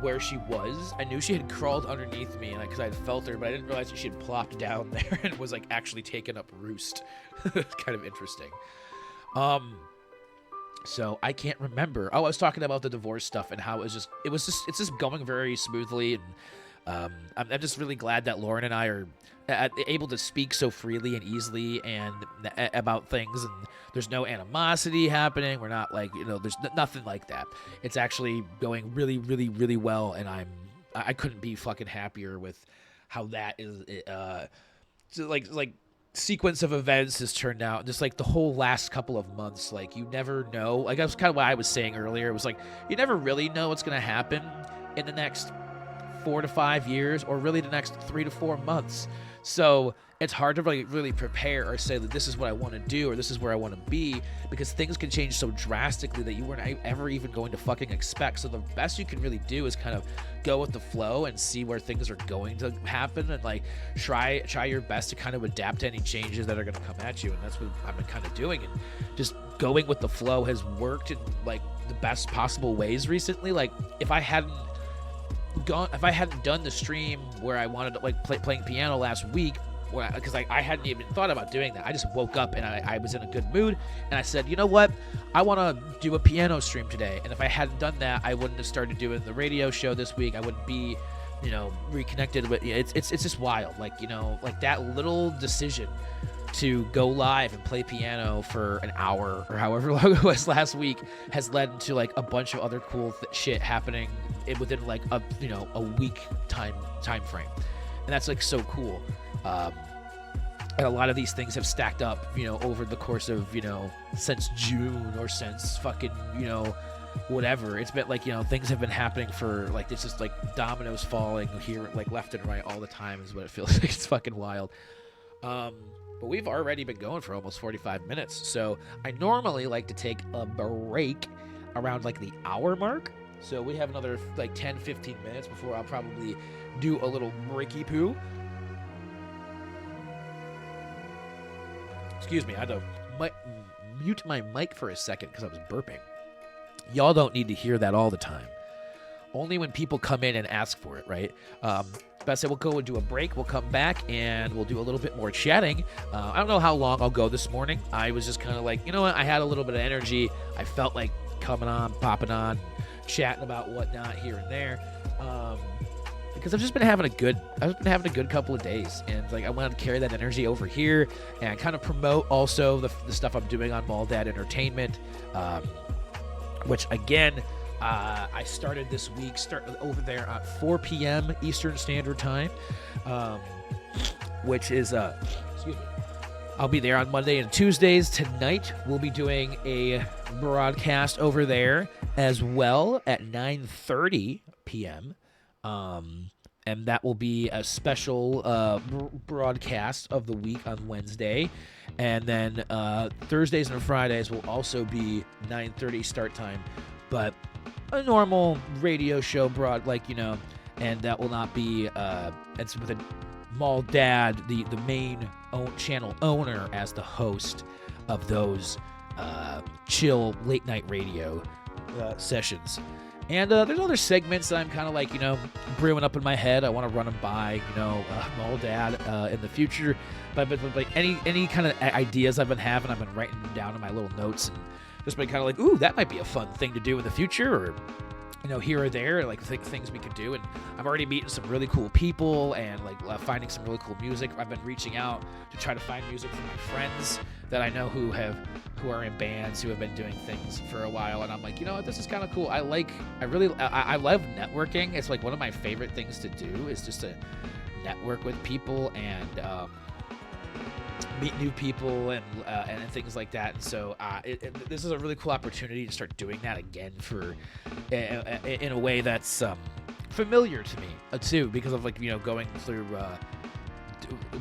where she was. I knew she had crawled underneath me, and because I had felt her, but I didn't realize that she had plopped down there and was actually taken up roost. It's kind of interesting. So I can't remember. Oh, I was talking about the divorce stuff and how it's just going very smoothly, and I'm just really glad that Lauren and I are able to speak so freely and easily and about things, and there's no animosity happening. We're not like, there's nothing like that. It's actually going really, really, really well, and I couldn't be fucking happier with how that is. So like sequence of events has turned out, just like the whole last couple of months. Like, you never know. Like, that's kind of what I was saying earlier. It was like, you never really know what's gonna happen in the next 4 to 5 years, or really the next 3 to 4 months. So it's hard to really prepare or say that this is what I want to do or this is where I want to be, because things can change so drastically that you weren't ever even going to fucking expect. So the best you can really do is kind of go with the flow and see where things are going to happen, and like try your best to kind of adapt to any changes that are going to come at you. And that's what I've been kind of doing, and just going with the flow has worked in like the best possible ways recently. Like, if I hadn't done the stream where I wanted to like playing piano last week, because I hadn't even thought about doing that. I just woke up and I was in a good mood, and I said, you know what, I want to do a piano stream today. And if I hadn't done that, I wouldn't have started doing the radio show this week. I wouldn't be reconnected with it's just wild. Like, like that little decision to go live and play piano for an hour or however long it was last week has led to like a bunch of other cool shit happening within like a week time frame, and that's like so cool. And a lot of these things have stacked up over the course of since June, or since fucking whatever. It's been like things have been happening for like, it's just like dominoes falling here like left and right all the time is what it feels like. It's fucking wild. But we've already been going for almost 45 minutes. So I normally like to take a break around like the hour mark. So we have another like 10-15 minutes before I'll probably do a little breaky poo. Excuse me, I had to mute my mic for a second because I was burping. Y'all don't need to hear that all the time. Only when people come in and ask for it, right? But I said we'll go and do a break. We'll come back and we'll do a little bit more chatting. I don't know how long I'll go this morning. I was just kind of like, what? I had a little bit of energy. I felt like coming on, popping on, chatting about whatnot here and there. Because I've been having a good couple of days, and like I wanted to carry that energy over here and kind of promote also the stuff I'm doing on Maldad Entertainment, which again, I started this week, over there at 4 p.m. Eastern Standard Time, which is, excuse me, I'll be there on Monday and Tuesdays. Tonight, we'll be doing a broadcast over there as well at 9:30 p.m., and that will be a special broadcast of the week on Wednesday. And then Thursdays and Fridays will also be 9:30 start time, but a normal radio show and that will not be it's with a Mall Dad, the main channel owner, as the host of those chill late night radio sessions. And there's other segments that I'm kind of like, brewing up in my head. I want to run them by, Mall Dad in the future. But like any kind of ideas I've been having, I've been writing them down in my little notes, and just been kind of like, ooh, that might be a fun thing to do in the future, or here or there, like things we could do. And I'm already meeting some really cool people and like finding some really cool music. I've been reaching out to try to find music from my friends that I know who are in bands, who have been doing things for a while, and I'm like, this is kind of cool. I love networking. It's like one of my favorite things to do is just to network with people and meet new people and things like that. And so this is a really cool opportunity to start doing that again in a way that's familiar to me too, because of going through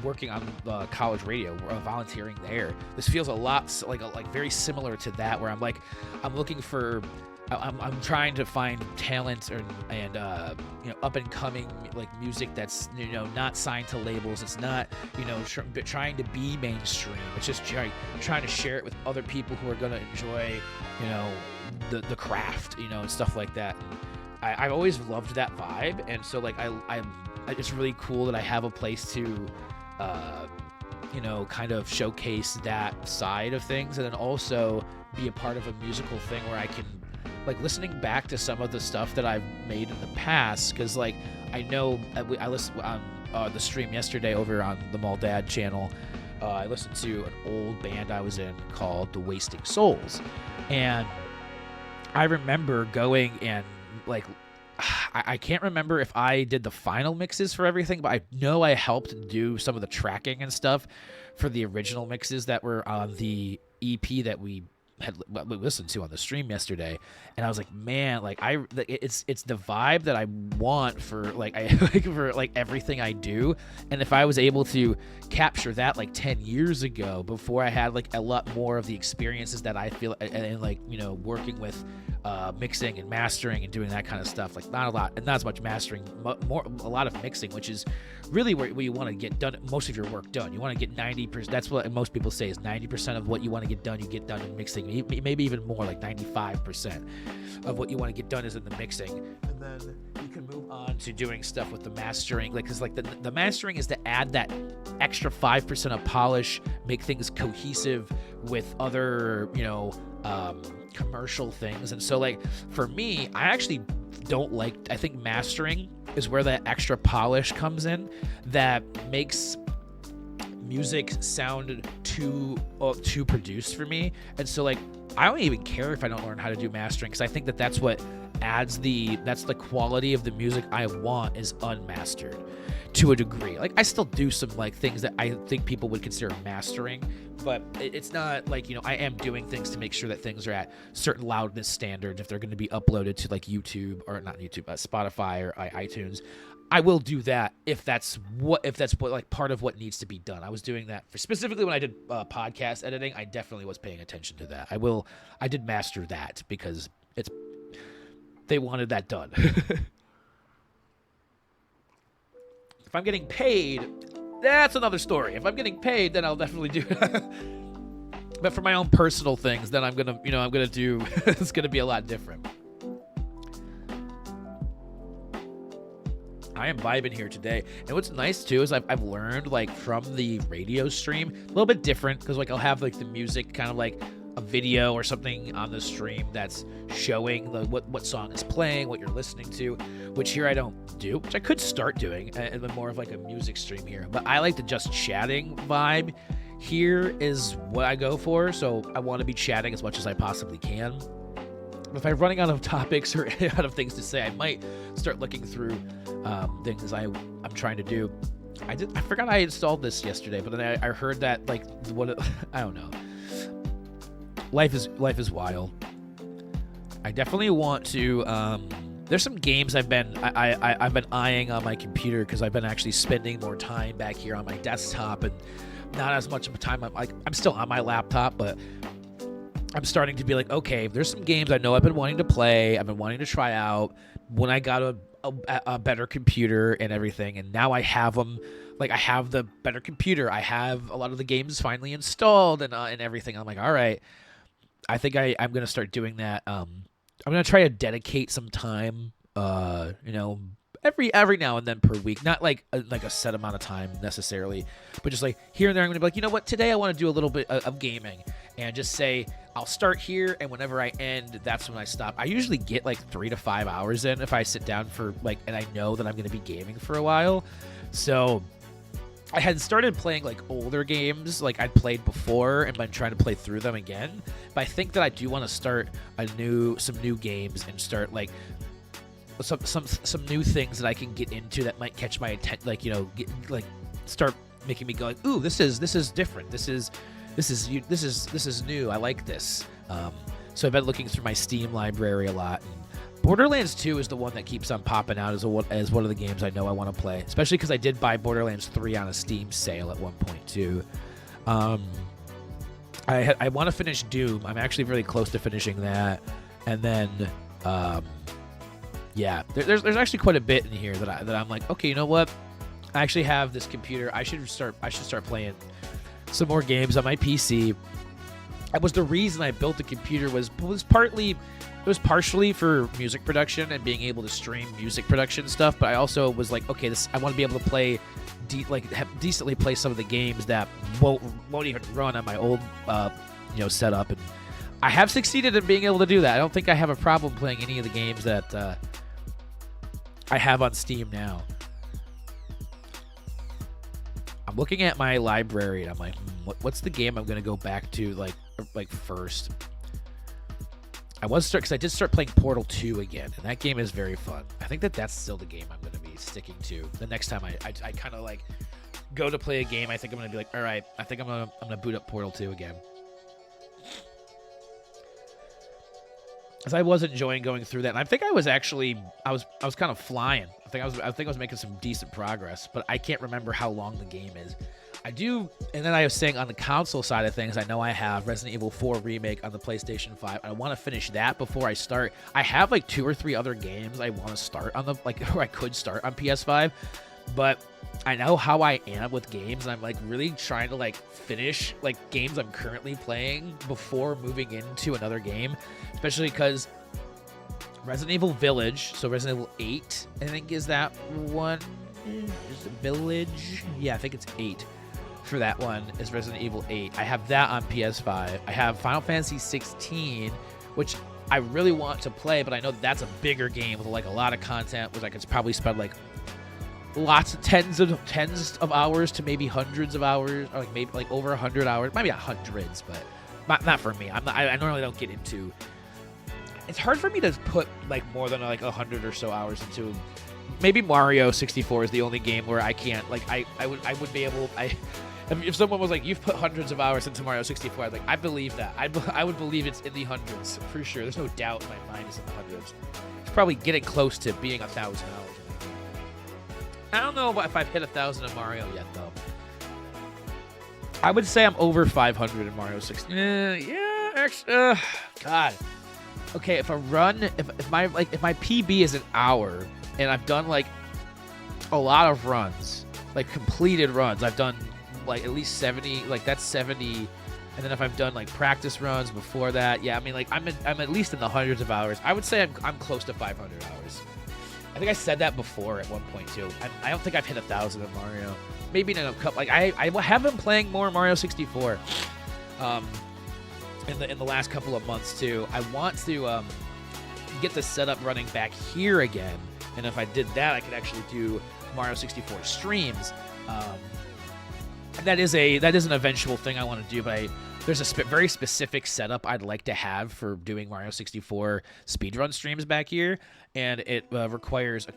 working on college radio, volunteering there. This feels a lot like very similar to that, where I'm looking for, I'm trying to find talent and up and coming music that's not signed to labels. It's not trying to be mainstream. It's just trying to share it with other people who are going to enjoy the craft and stuff like that. And I've always loved that vibe, and so it's really cool that I have a place to kind of showcase that side of things, and then also be a part of a musical thing where I can, like, listening back to some of the stuff that I've made in the past, because, like, I know I listened on the stream yesterday over on the Mall Dad channel. I listened to an old band I was in called The Wasting Souls, and I remember going and, like, I can't remember if I did the final mixes for everything, but I know I helped do some of the tracking and stuff for the original mixes that were on the EP that we listened to on the stream yesterday. And I was like, man, like, it's the vibe that I want for, like, for, like, everything I do. And if I was able to capture that, like, 10 years ago, before I had, like, a lot more of the experiences that I feel, and like, working with mixing and mastering and doing that kind of stuff, like, not as much mastering, a lot of mixing, which is really where you want to get done most of your work done. You want to get 90%. That's what most people say is 90% of what you want to get done, you get done in mixing. Maybe even more, like 95% of what you want to get done is in the mixing, and then you can move on to doing stuff with the mastering. Like, because, like, the mastering is to add that extra 5% of polish, make things cohesive with other commercial things. And so, like, for me, I actually don't like, I think mastering is where that extra polish comes in that makes music sound too produced for me. And so, like, I don't even care if I don't learn how to do mastering, because I think that's what adds that's the quality of the music I want, is unmastered to a degree. Like, I still do some, like, things that I think people would consider mastering, but it's not like, I am doing things to make sure that things are at certain loudness standards if they're going to be uploaded to, like, YouTube, or not YouTube, Spotify or iTunes. I will do that if that's what like part of what needs to be done. I was doing that specifically when I did podcast editing. I definitely was paying attention to that. I did master that because they wanted that done. If I'm getting paid, that's another story. If I'm getting paid, then I'll definitely do it. But for my own personal things, then I'm gonna do. It's gonna be a lot different. I am vibing here today. And what's nice too is I've learned, like, from the radio stream, a little bit different, because, like, I'll have, like, the music kind of like a video or something on the stream that's showing what song is playing, what you're listening to, which here I don't do, which I could start doing, and more of like a music stream here. But I like the just chatting vibe here is what I go for, so I want to be chatting as much as I possibly can. If I'm running out of topics or out of things to say, I might start looking through things I'm trying to do. I forgot I installed this yesterday, but then I heard that, like, I don't know. Life is wild. I definitely want to. There's some games I've been eyeing on my computer, because I've been actually spending more time back here on my desktop and not as much of a time. I'm still on my laptop, but I'm starting to be like, okay, there's some games I know I've been wanting to play, I've been wanting to try out when I got a better computer and everything, and now I have them. Like, I have the better computer, I have a lot of the games finally installed and everything. I'm like, all right, I think I'm gonna start doing that. I'm gonna try to dedicate some time, every now and then per week, not like a set amount of time necessarily, but just like here and there. I'm gonna be like, you know what, today I want to do a little bit of gaming, and just say I'll start here, and whenever I end, that's when I stop. I usually get like 3 to 5 hours in if I sit down for, like, and I know that I'm gonna be gaming for a while. So I had started playing, like, older games like I'd played before and been trying to play through them again, but I think that I do want to start some new games and start, like, some new things that I can get into that might catch my attention, like, start making me go, like, ooh, this is different, this is new, I like this. So I've been looking through my Steam library a lot, and Borderlands 2 is the one that keeps on popping out as one of the games I know I want to play, especially because I did buy Borderlands 3 on a Steam sale at one point too. I want to finish Doom. I'm actually really close to finishing that, and then there's actually quite a bit in here that I'm like, okay, you know what? I actually have this computer. I should start playing some more games on my PC. That was the reason I built the computer. Was partially for music production and being able to stream music production stuff, but I also was like, okay, I want to be able to play decently play some of the games that won't even run on my old setup, and I have succeeded in being able to do that. I don't think I have a problem playing any of the games that I have on Steam now. I'm looking at my library and I'm like, what's the game I'm gonna go back to like first? Because I did start playing Portal 2 again, and that game is very fun. I think that's still the game I'm gonna be sticking to. The next time I kind of like go to play a game, I think I'm gonna be like, all right, I think I'm gonna boot up Portal 2 again. Because I was enjoying going through that, and I think I was kind of flying. I think I was making some decent progress, but I can't remember how long the game is. I do, and then I was saying on the console side of things, I know I have Resident Evil 4 Remake on the PlayStation 5. I want to finish that before I start. I have like 2 or 3 other games I want to start on or I could start on PS5, but I know how I am with games, and I'm like really trying to like finish like games I'm currently playing before moving into another game, especially because Resident Evil Village, so Resident Evil 8, I think is that one. Is it Village? Yeah, I think it's 8. For that one is Resident Evil 8. I have that on PS5. I have Final Fantasy 16, which I really want to play, but I know that's a bigger game with like a lot of content, which I could probably spend like tens of hours to maybe hundreds of hours, or like maybe like over 100 hours, maybe not hundreds, but not for me. I normally don't get into. It's hard for me to put like more than like 100 or so hours into. Maybe Mario 64 is the only game where I can't like I would be able if someone was like, you've put hundreds of hours into Mario 64, I'd like, I believe that. I would believe it's in the hundreds for sure. There's no doubt in my mind it's in the hundreds. It's probably getting close to being 1,000 hours. I don't know if I've hit 1,000 in Mario yet though. I would say I'm over 500 in Mario 64. Yeah, actually, God. Okay, if my PB is an hour and I've done like a lot of runs, like completed runs, I've done like at least 70, like that's 70, and then if I've done like practice runs before that, yeah, I mean like I'm at least in the hundreds of hours. I would say I'm close to 500 hours. I think I said that before at one point too. I don't think I've hit 1,000 in Mario. Maybe in a couple. Like I have been playing more Mario 64, in the last couple of months too. I want to get the setup running back here again, and if I did that, I could actually do Mario 64 streams. That is an eventual thing I want to do, but there's a very specific setup I'd like to have for doing Mario 64 speedrun streams back here, and it requires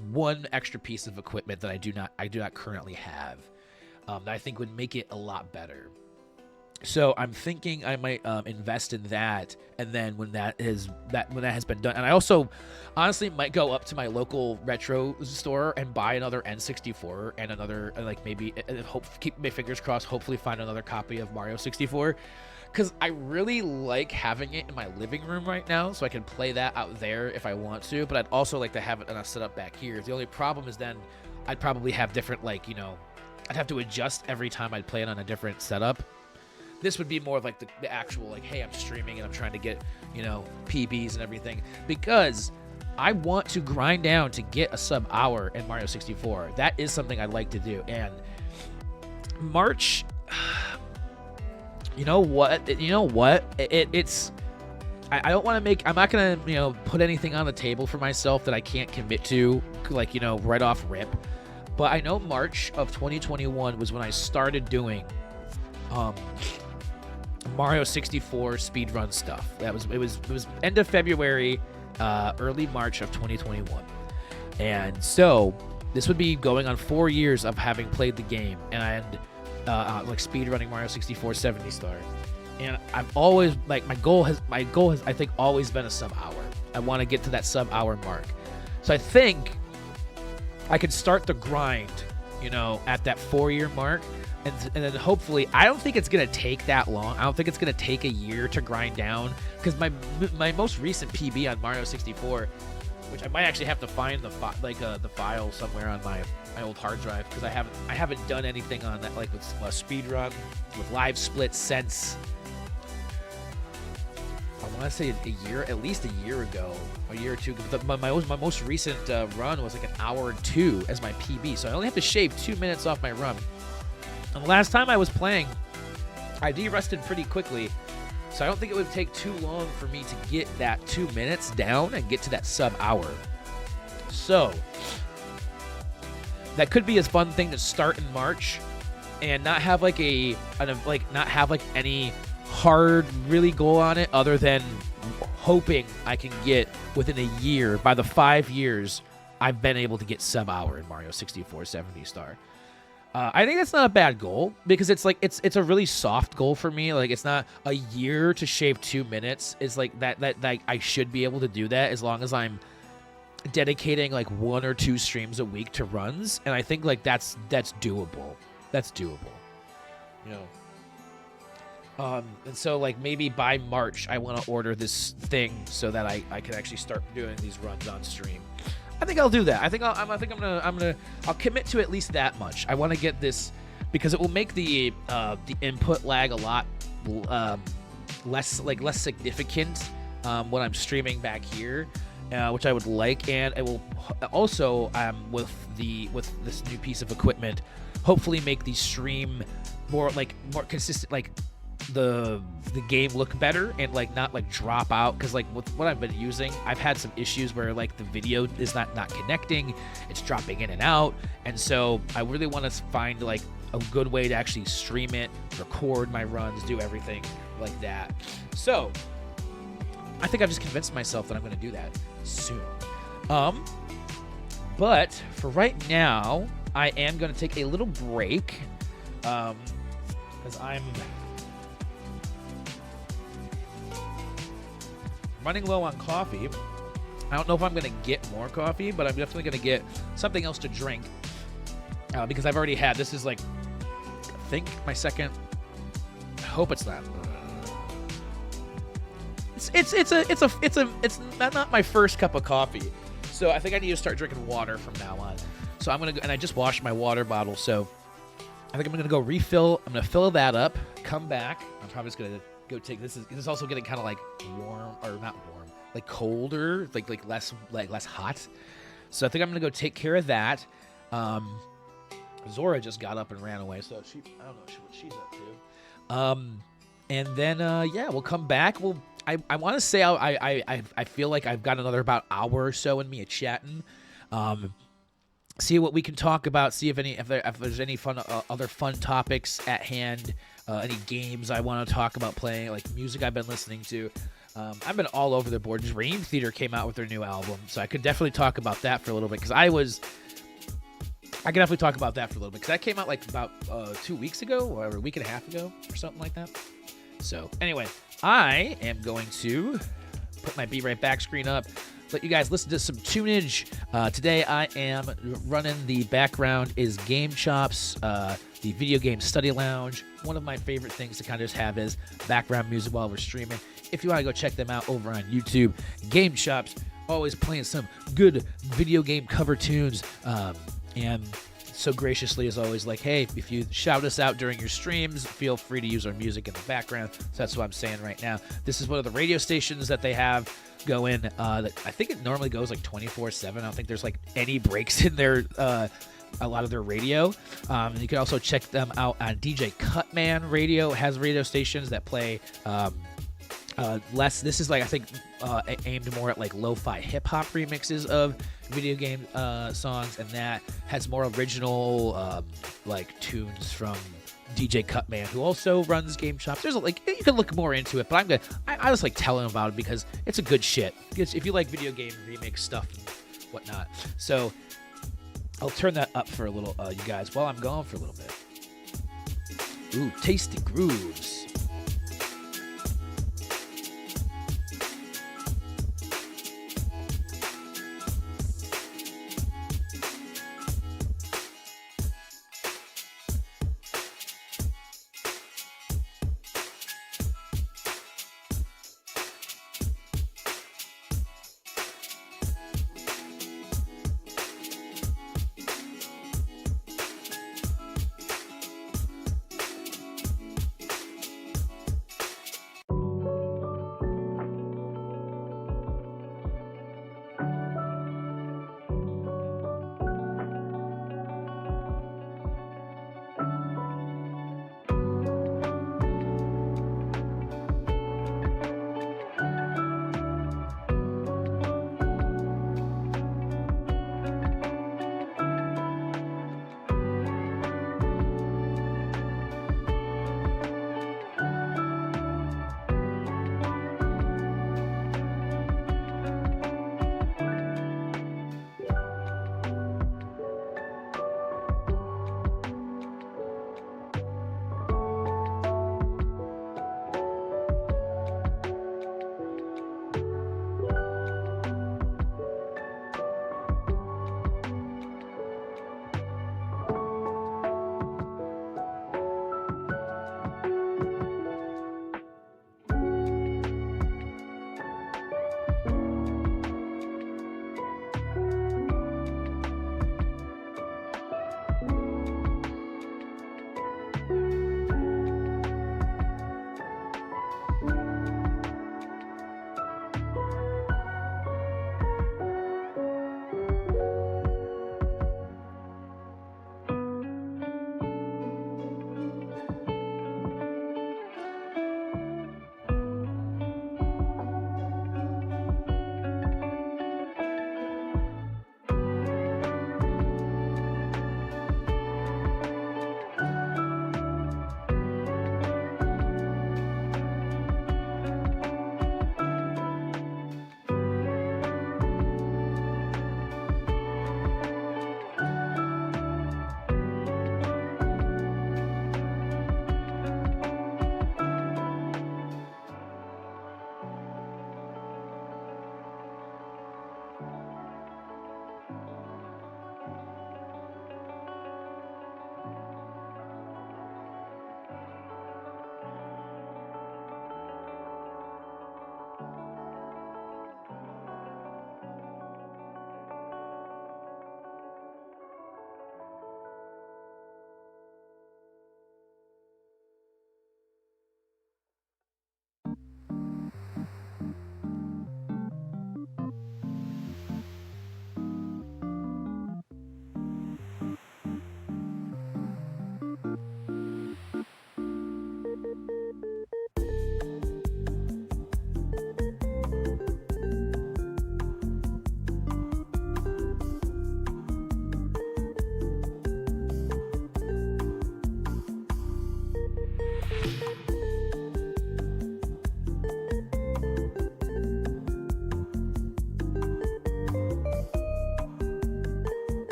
one extra piece of equipment that I do not currently have, that I think would make it a lot better. So I'm thinking I might invest in that, and then when that has been done, and I also honestly might go up to my local retro store and buy another N64 and another maybe keep my fingers crossed, hopefully find another copy of Mario 64, because I really like having it in my living room right now, so I can play that out there if I want to. But I'd also like to have it on a setup back here. The only problem is then I'd probably have different I'd have to adjust every time I'd play it on a different setup. This would be more of like the actual, like, hey, I'm streaming and I'm trying to get, PBs and everything, because I want to grind down to get a sub-hour in Mario 64. That is something I'd like to do. And March, you know what? It's I don't want to I'm not going to, put anything on the table for myself that I can't commit to, right off rip. But I know March of 2021 was when I started doing Mario 64 speedrun stuff. It was end of February, early March of 2021. And so this would be going on 4 years of having played the game and speedrunning Mario 64 70 star. And I've always my goal has I think always been a sub-hour. I want to get to that sub-hour mark. So I think I could start the grind, at that 4-year mark. And then hopefully, I don't think it's going to take that long. I don't think it's going to take a year to grind down, because my most recent PB on Mario 64, which I might actually have to find the file somewhere on my old hard drive, because I haven't done anything on that with speedrun with live split since I want to say a year, at least a year ago, a year or two. My most recent run was like an hour and 2 as my PB, so I only have to shave 2 minutes off my run. And the last time I was playing, I de-rested pretty quickly, so I don't think it would take too long for me to get that 2 minutes down and get to that sub-hour. So that could be a fun thing to start in March, and not have like not have like any hard really goal on it, other than hoping I can get within a year, by the 5 years I've been able to get sub-hour in Mario 64 70 star. I think that's not a bad goal, because it's like it's a really soft goal for me. Like, it's not a year to shave 2 minutes. It's like that I should be able to do that as long as I'm dedicating like 1 or 2 streams a week to runs, and I think like that's doable. That's doable. You know. And so, like, maybe by March, I want to order this thing so that I can actually start doing these runs on stream. I think I'll do that. I think I'll commit to at least that much. I want to get this, because it will make the input lag a lot less significant when I'm streaming back here, which I would like, and it will also with this new piece of equipment, hopefully make the stream more consistent, like the game look better, and like not like drop out, because like with what I've been using, I've had some issues where like the video is not connecting, it's dropping in and out, and so I really want to find like a good way to actually stream it, record my runs, do everything like that. So I think I've just convinced myself that I'm going to do that soon. But for right now, I am going to take a little break, because I'm running low on coffee. I don't know if I'm going to get more coffee, but I'm definitely going to get something else to drink, because I've already had, this is like, I think my second, I hope it's not. It's not my first cup of coffee. So I think I need to start drinking water from now on. So I'm going to go, and I just washed my water bottle, so I think I'm going to go refill. I'm going to fill that up, come back. I'm probably just going to go take, this is also getting kind of like warm, or not warm, like colder, like less hot. So I think I'm going to go take care of that. Zora just got up and ran away, so I don't know what she's up to. And then yeah, we'll come back. I want to say I feel like I've got another about hour or so in me of chatting. See what we can talk about. See if there's any fun other fun topics at hand. Any games I want to talk about playing, like music I've been listening to. I've been all over the board. Dream Theater came out with their new album, so I could definitely talk about that for a little bit, because I could definitely talk about that for a little bit, because that came out like about 2 weeks ago, or a week and a half ago, or something like that. So anyway, I am going to put my Be Right Back screen up, let you guys listen to some tunage. Today I am running, the background is Game Chops, the video game study lounge. One of my favorite things to kind of just have is background music while we're streaming. If you want to go check them out over on YouTube, Game Chops, always playing some good video game cover tunes, and so graciously as always, like, hey, if you shout us out during your streams, feel free to use our music in the background. So that's what I'm saying right now. This is one of the radio stations that they have going. That I think it normally goes like 24/7. I don't think there's like any breaks in their a lot of their radio. And you can also check them out on DJ Cutman Radio. It has radio stations that play less. This is like, I think, aimed more at like lo-fi hip-hop remixes of video game songs, and that has more original like tunes from DJ Cutman, who also runs Game Chops. There's like, you can look more into it, but I just like telling about it because it's a good shit. If you like video game remix stuff and whatnot. So I'll turn that up for a little, you guys, while I'm gone for a little bit. Ooh, Tasty Grooves.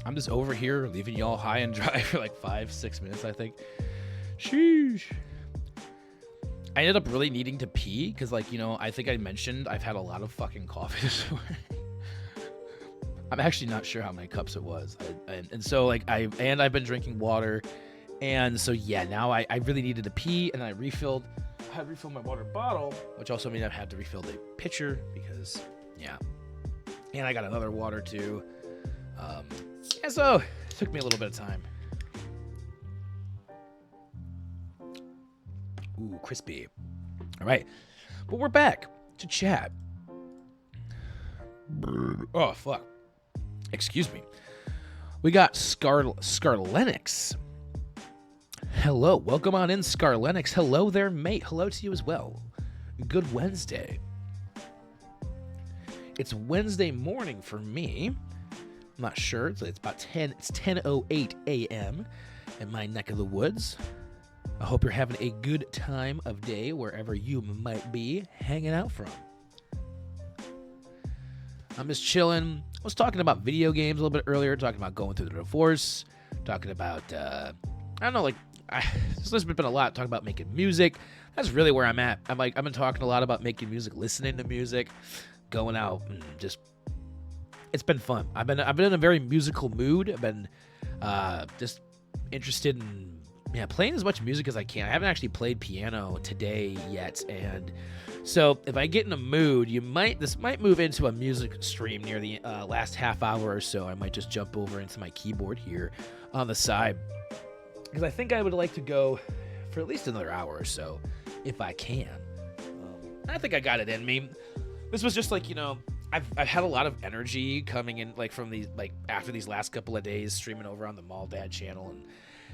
I'm just over here leaving y'all high and dry for like 5-6 minutes, I think. Sheesh. I ended up really needing to pee because, like, you know, I think I mentioned I've had a lot of fucking coffee this morning. I'm actually not sure how many cups it was. And so, like, I've been drinking water. And so, yeah, now I really needed to pee, and I had refilled my water bottle, which also means I've had to refill the pitcher because, yeah. And I got another water, too. And so, it took me a little bit of time. Ooh, crispy. All right. But we're back to chat. Oh, fuck. Excuse me. We got Scarlenix. Hello. Welcome on in, Scarlenix. Hello there, mate. Hello to you as well. Good Wednesday. It's Wednesday morning for me. I'm not sure. It's about 10. It's 10:08 a.m. in my neck of the woods. I hope you're having a good time of day wherever you might be hanging out from. I'm just chilling. I was talking about video games a little bit earlier, talking about going through the divorce, talking about, I don't know, like, there's been a lot talking about making music. That's really where I'm at. I've been talking a lot about making music, listening to music, going out, and just, it's been fun. I've been in a very musical mood. I've been just interested in playing as much music as I can. I haven't actually played piano today yet, and so if I get in a mood, this might move into a music stream near the last half hour or so. I might just jump over into my keyboard here on the side, because I think I would like to go for at least another hour or so if I can. I think I got it in me. This was just like, you know, I've had a lot of energy coming in, like, from these, like, after these last couple of days streaming over on the Mall Dad channel, and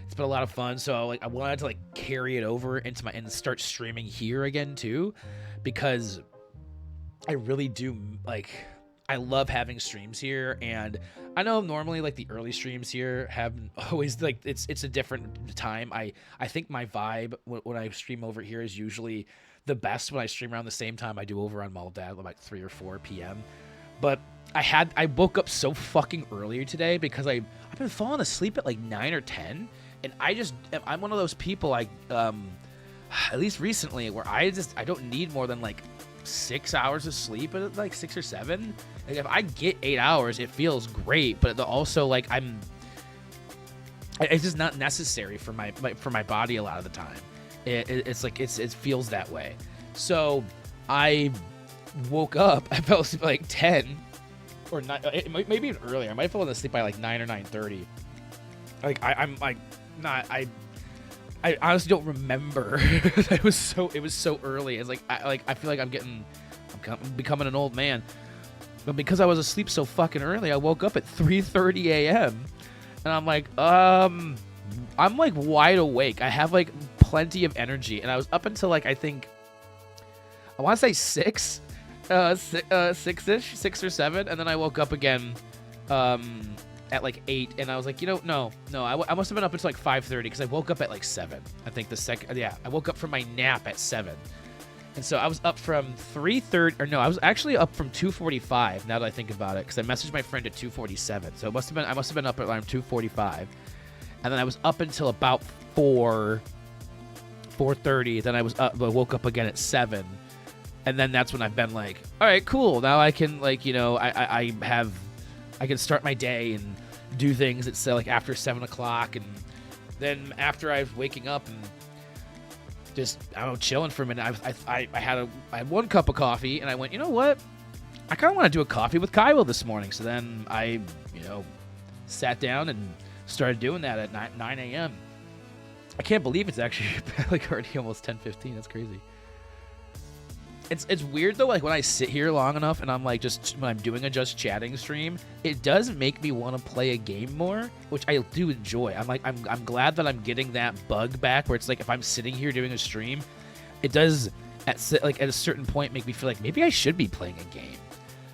it's been a lot of fun. So, like, I wanted to, like, carry it over into and start streaming here again too, because I really do, like, I love having streams here. And I know normally, like, the early streams here have always, like, it's a different time. I think my vibe when I stream over here is usually the best when I stream around the same time I do over on Mall Dad, like 3 or 4 p.m. But I woke up so fucking early today because I've been falling asleep at like 9 or 10. And I'm one of those people, like, at least recently, where I don't need more than like 6 hours of sleep, at like 6 or 7. Like, if I get 8 hours, it feels great, but also, like, it's just not necessary for my body a lot of the time. It's like it feels that way. So I woke up. I fell asleep at like 10 or 9, maybe even earlier. I might have fallen asleep by like 9 or 9:30. Like I'm like not. I honestly don't remember. It was so early. It's like I feel like I'm becoming an old man. But because I was asleep so fucking early, I woke up at 3:30 a.m. and I'm like, I'm like wide awake. I have like plenty of energy, and I was up until like, I think I want to say 6 or 7, and then I woke up again at like 8, and I was like, you know, no, I must have been up until like 5:30 because I woke up at like 7. I think I woke up from my nap at 7. And so I was up from 3:30, or no, I was actually up from 2:45. Now that I think about it, because I messaged my friend at 2:47, so I must have been up at around 2:45, and then I was up until about 4:30. Then I woke up again at 7, and then that's when I've been like, all right, cool. Now I can, like, you know, I can start my day and do things at, like, after 7 o'clock, and then after I was waking up and just, I don't know, chilling for a minute. I had 1 cup of coffee, and I went, you know what? I kind of want to do a coffee with Kywil this morning. So then I, you know, sat down and started doing that at 9 a.m. I can't believe it's actually like already almost 10:15. That's crazy. It's weird though, like when I sit here long enough and I'm like, when I'm doing a just chatting stream, it does make me want to play a game more, which I do enjoy. I'm glad that I'm getting that bug back where it's like if I'm sitting here doing a stream, it does at a certain point make me feel like maybe I should be playing a game.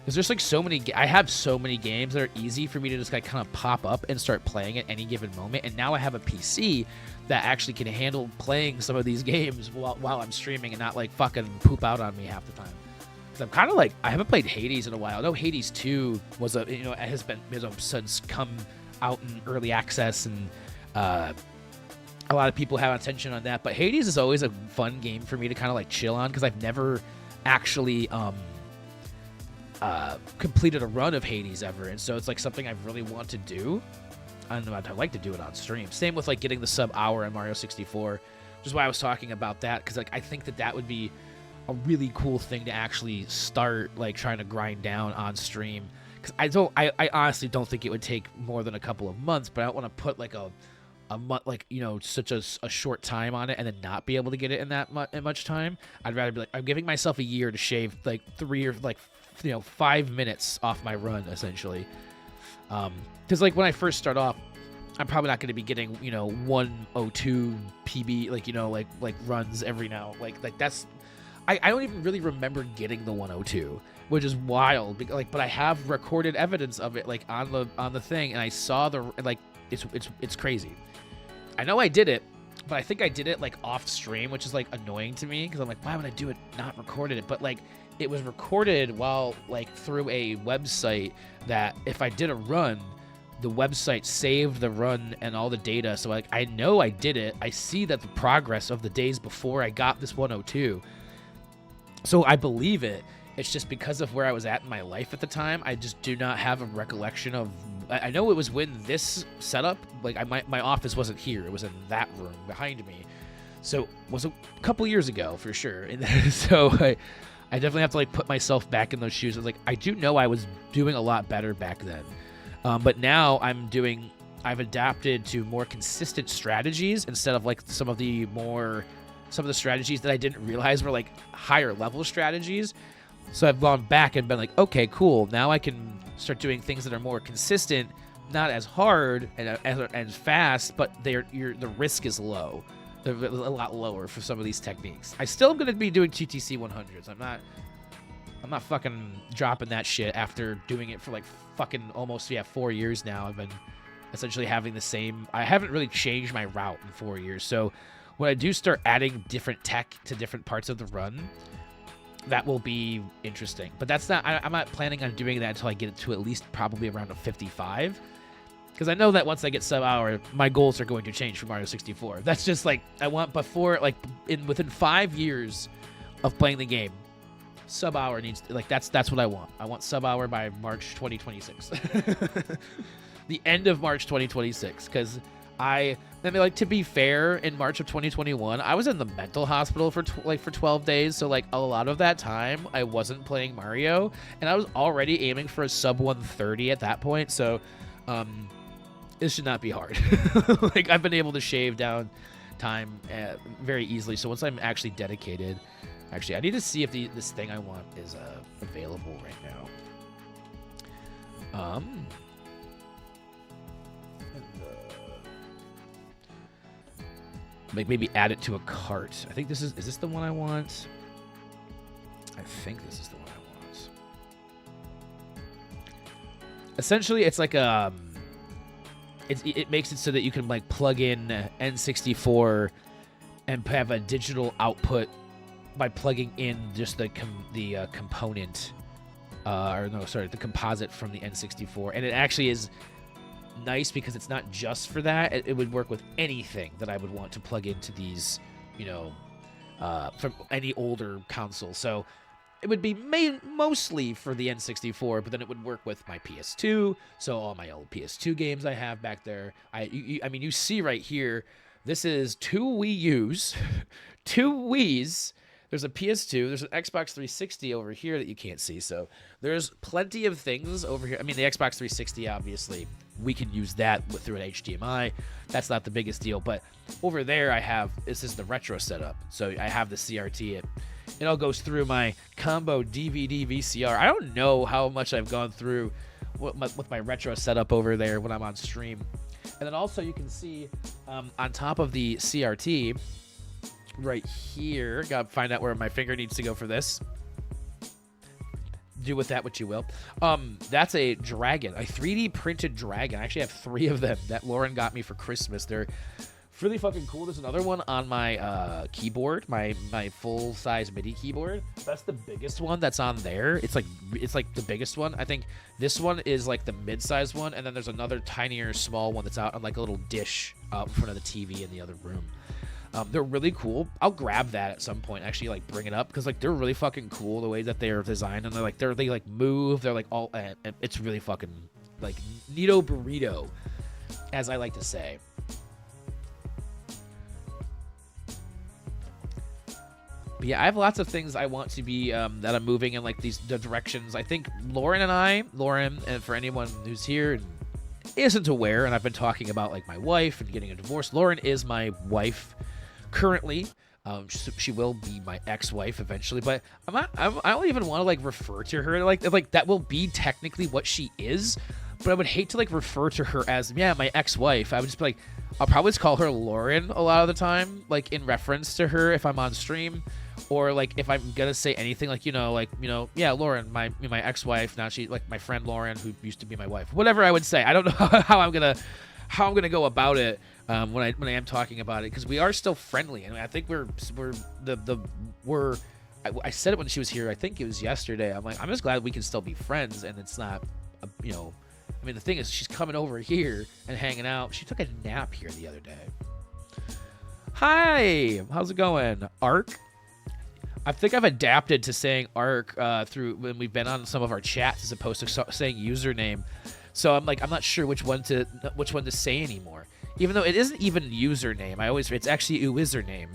Because there's like so many, I have so many games that are easy for me to just like kind of pop up and start playing at any given moment. And now I have a PC that actually can handle playing some of these games while I'm streaming and not like fucking poop out on me half the time. Because I'm kind of like, I haven't played Hades in a while. I know Hades 2 was since come out in early access, and a lot of people have attention on that. But Hades is always a fun game for me to kind of like chill on, because I've never actually completed a run of Hades ever, and so it's like something I really want to do. I'd like to do it on stream. Same with like getting the sub-hour in Mario 64, which is why I was talking about that, because like I think that would be a really cool thing to actually start like trying to grind down on stream. Because I honestly don't think it would take more than a couple of months, but I don't want to put like a month, like, you know, such a short time on it and then not be able to get it in that much time. I'd rather be like, I'm giving myself a year to shave like 3 or like 5 minutes off my run, essentially. Because like when I first start off, I'm probably not going to be getting 102 PB like runs every now. Like that's I don't even really remember getting the 102, which is wild. But I have recorded evidence of it like on the thing, and I saw it's crazy. I know I did it, but I think I did it like off stream, which is like annoying to me, because I'm like, why would I do it not recorded it? But like it was recorded while like through a website that if I did a run, the website saved the run and all the data. So like I know I did it. I see that the progress of the days before I got this 102. So I believe it. It's just because of where I was at in my life at the time, I just do not have a recollection of. I know it was when this setup, like my office wasn't here. It was in that room behind me. So it was a couple years ago for sure. And so I definitely have to like put myself back in those shoes. I was like, I do know I was doing a lot better back then. But now I've adapted to more consistent strategies instead of like some of the strategies that I didn't realize were like higher level strategies. So I've gone back and been like, okay, cool. Now I can start doing things that are more consistent, not as hard and as fast, but the risk is low. They're a lot lower for some of these techniques. I still am going to be doing TTC 100s. I'm not fucking dropping that shit after doing it for like fucking almost 4 years now. I've been essentially having the same. I haven't really changed my route in 4 years. So when I do start adding different tech to different parts of the run, that will be interesting. But that's not. I'm not planning on doing that until I get it to at least probably around a 55. Because I know that once I get sub-hour, my goals are going to change for Mario 64. That's just like I want before, like within 5 years of playing the game. Sub-hour needs to, like that's what I want. I want sub-hour by March 2026. The end of March 2026, because I mean, like, to be fair, in March of 2021, I was in the mental hospital for 12 days. So like a lot of that time I wasn't playing Mario, and I was already aiming for a sub 130 at that point. So this should not be hard. Like I've been able to shave down time very easily. So once I'm actually dedicated. Actually, I need to see if this thing I want is available right now. Like maybe add it to a cart. I think is this the one I want? I think this is the one I want. Essentially, it's like it makes it so that you can like plug in N64 and have a digital output by plugging in just the component, the composite from the N64. And it actually is nice because it's not just for that. It would work with anything that I would want to plug into these, from any older console. So it would be mostly for the N64, but then it would work with my PS2. So all my old PS2 games I have back there. I mean, you see right here, this is 2 Wii U's, 2 Wii's. There's a PS2. There's an Xbox 360 over here that you can't see. So there's plenty of things over here. I mean, the Xbox 360, obviously, we can use that through an HDMI. That's not the biggest deal. But over there, this is the retro setup. So I have the CRT. It all goes through my combo DVD VCR. I don't know how much I've gone through with my retro setup over there when I'm on stream. And then also you can see on top of the CRT, right here, gotta find out where my finger needs to go for this. Do with that what you will. That's a dragon, a 3D printed dragon. I actually have 3 of them that Lauren got me for Christmas. They're really fucking cool. There's another one on my keyboard, my full size MIDI keyboard. That's the biggest one that's on there. It's like the biggest one. I think this one is like the mid-sized one, and then there's another tinier, small one that's out on like a little dish out in front of the TV in the other room. They're really cool. I'll grab that at some point. Actually, like bring it up because like they're really fucking cool the way that they're designed, and they like move. They're like all. It's really fucking like neato burrito, as I like to say. But yeah, I have lots of things I want to be that I'm moving in like the directions. I think Lauren, and for anyone who's here and isn't aware, and I've been talking about like my wife and getting a divorce. Lauren is my wife currently. She will be my ex-wife eventually, but I don't even want to like refer to her like that will be technically what she is. But I would hate to like refer to her as my ex-wife. I would just be like, I'll probably just call her Lauren a lot of the time, like in reference to her if I'm on stream, or like if I'm gonna say anything like Lauren, my ex-wife. Now she like my friend Lauren who used to be my wife. Whatever I would say. I don't know how I'm gonna go about it when I am talking about it, because we are still friendly, and I think I said it when she was here. I think it was yesterday. I'm like, I'm just glad we can still be friends, and it's not I mean, the thing is, she's coming over here and hanging out. She took a nap here the other day. Hi, how's it going, Ark? I think I've adapted to saying Ark through when we've been on some of our chats as opposed to saying username. So I'm not sure which one to say anymore. Even though it isn't even username, it's actually username.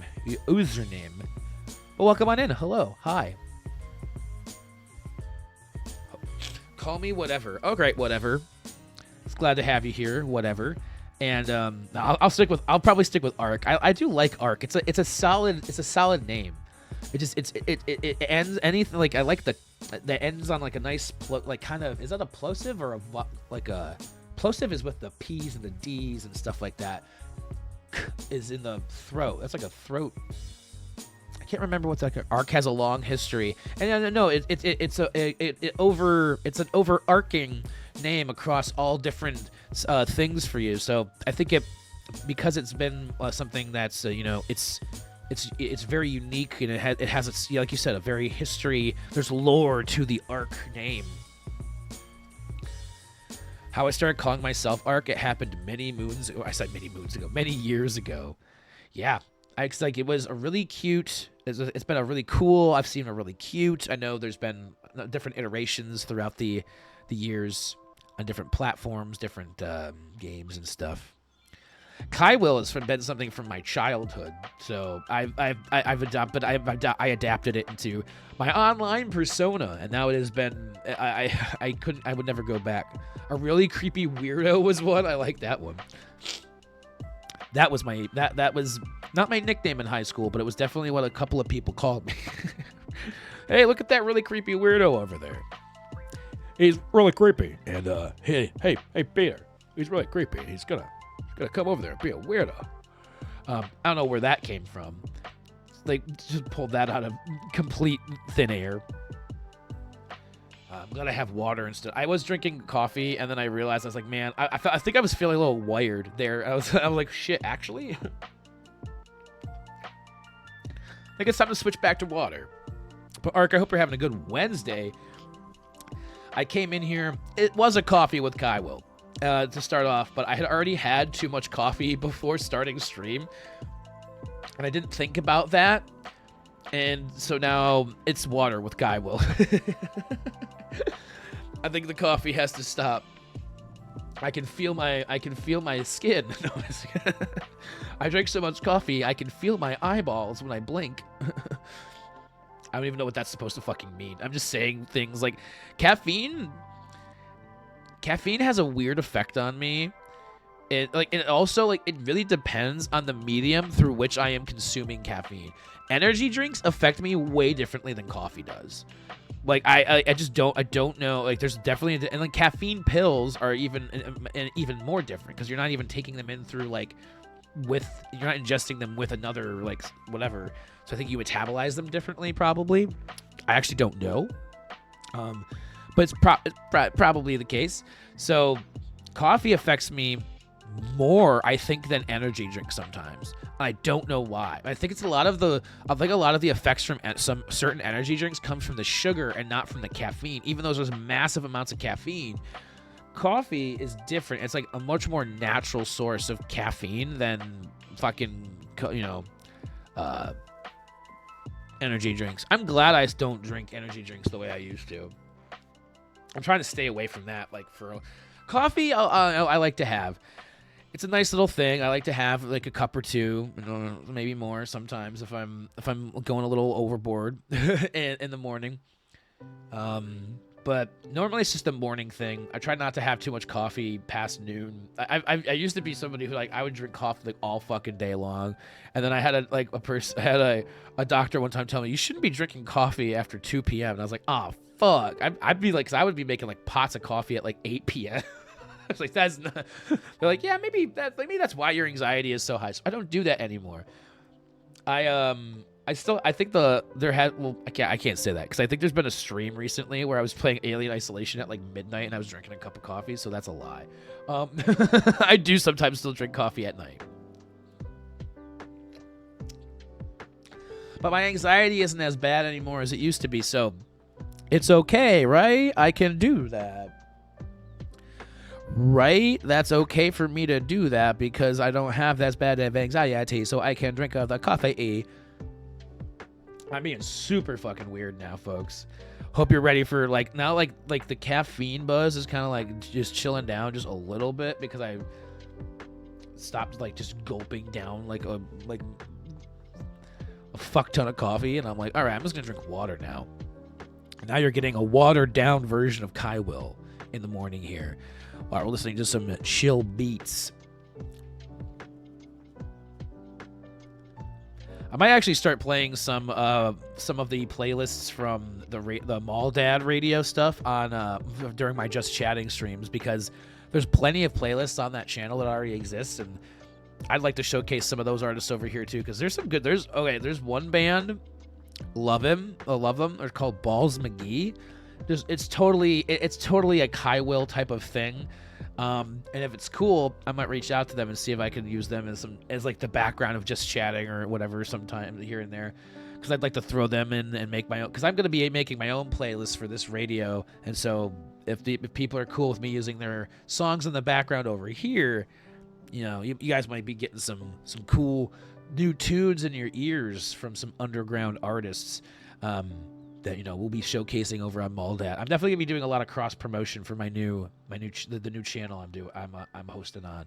Well, welcome on in. Hello, hi. Call me whatever. Oh, great, whatever. It's glad to have you here, whatever. And I'll probably stick with Ark. I do like Ark. It's a solid name. It ends anything like I like that ends on like a nice like kind of, is that a plosive or a plosive is with the P's and the D's and stuff like that. Is in the throat. That's like a throat. I can't remember what's like. Ark has a long history, and no, it's an overarching name across all different things for you. So I think because it's been something that's it's very unique, and it has its, like you said, a very history. There's lore to the Ark name. How I started calling myself Ark, it happened many years ago. Yeah. It was a really cute. It's been a really cool. I've seen a really cute. I know there's been different iterations throughout the years on different platforms, different games and stuff. Kywil has been something from my childhood, so I adapted it into my online persona, and now it has been. I would never go back. A really creepy weirdo was one. I like that one. That was that was not my nickname in high school, but it was definitely what a couple of people called me. Hey, look at that really creepy weirdo over there. He's really creepy. And hey, Peter, he's really creepy. He's gonna come over there and be a weirdo. I don't know where that came from. Like, just pulled that out of complete thin air. I'm gonna have water instead. I was drinking coffee, and then I realized I was like, man, I think I was feeling a little wired there. I was like, shit, actually. I think it's time to switch back to water. But Ark, I hope you're having a good Wednesday. I came in here. It was a coffee with Kywil to start off, but I had already had too much coffee before starting stream, and I didn't think about that. And so now it's water with Kywil. I think the coffee has to stop. I can feel my skin. I drink so much coffee, I can feel my eyeballs when I blink. I don't even know what that's supposed to fucking mean. I'm just saying things like caffeine has a weird effect on me. It really depends on the medium through which I am consuming caffeine. Energy drinks affect me way differently than coffee does. Like I don't know. Like there's definitely, and like caffeine pills are even more different because you're not even taking them in through you're not ingesting them with another like whatever. So I think you metabolize them differently probably. I actually don't know. But it's probably the case. So coffee affects me more, I think, than energy drinks sometimes. I don't know why. I think it's a lot of the effects from some certain energy drinks comes from the sugar and not from the caffeine. Even though there's massive amounts of caffeine, coffee is different. It's like a much more natural source of caffeine than fucking, energy drinks. I'm glad I don't drink energy drinks the way I used to. I'm trying to stay away from that. Like for coffee, I like to have. It's a nice little thing. I like to have like a cup or two, maybe more sometimes if I'm going a little overboard in the morning. But normally it's just a morning thing. I try not to have too much coffee past noon. I used to be somebody who I would drink coffee like all fucking day long, and then I had a doctor one time tell me you shouldn't be drinking coffee after 2 p.m. And I was like, oh fuck. I'd be like, 'cause I would be making like pots of coffee at like 8 p.m. I was like, that's not. They're like, yeah, maybe that's why your anxiety is so high. So I don't do that anymore. I think I can't say that because I think there's been a stream recently where I was playing Alien Isolation at like midnight and I was drinking a cup of coffee, so that's a lie. I do sometimes still drink coffee at night. But my anxiety isn't as bad anymore as it used to be, so it's okay, right? I can do that. Right? That's okay for me to do that because I don't have that bad of anxiety, so I can drink the coffee. I'm being super fucking weird now, folks. Hope you're ready for now the caffeine buzz is kind of like just chilling down just a little bit because I stopped just gulping down like a fuck ton of coffee, and I'm like, all right, I'm just gonna drink water now. And now you're getting a watered down version of Kywil in the morning here. All right, we're listening to some chill beats. I might actually start playing some of the playlists from the Mall Dad radio stuff on during my Just Chatting streams because there's plenty of playlists on that channel that already exists, and I'd like to showcase some of those artists over here too because there's some good. There's one band, love them. They're called Balls McGee. It's totally a Kywil type of thing. And if it's cool, I might reach out to them and see if I can use them as like the background of Just Chatting or whatever sometime here and there. Because I'd like to throw them in and make my own. Because I'm going to be making my own playlist for this radio. And so if people are cool with me using their songs in the background over here, you guys might be getting some cool new tunes in your ears from some underground artists. That we'll be showcasing over on Maldat. I'm definitely gonna be doing a lot of cross promotion for the new channel I'm hosting on,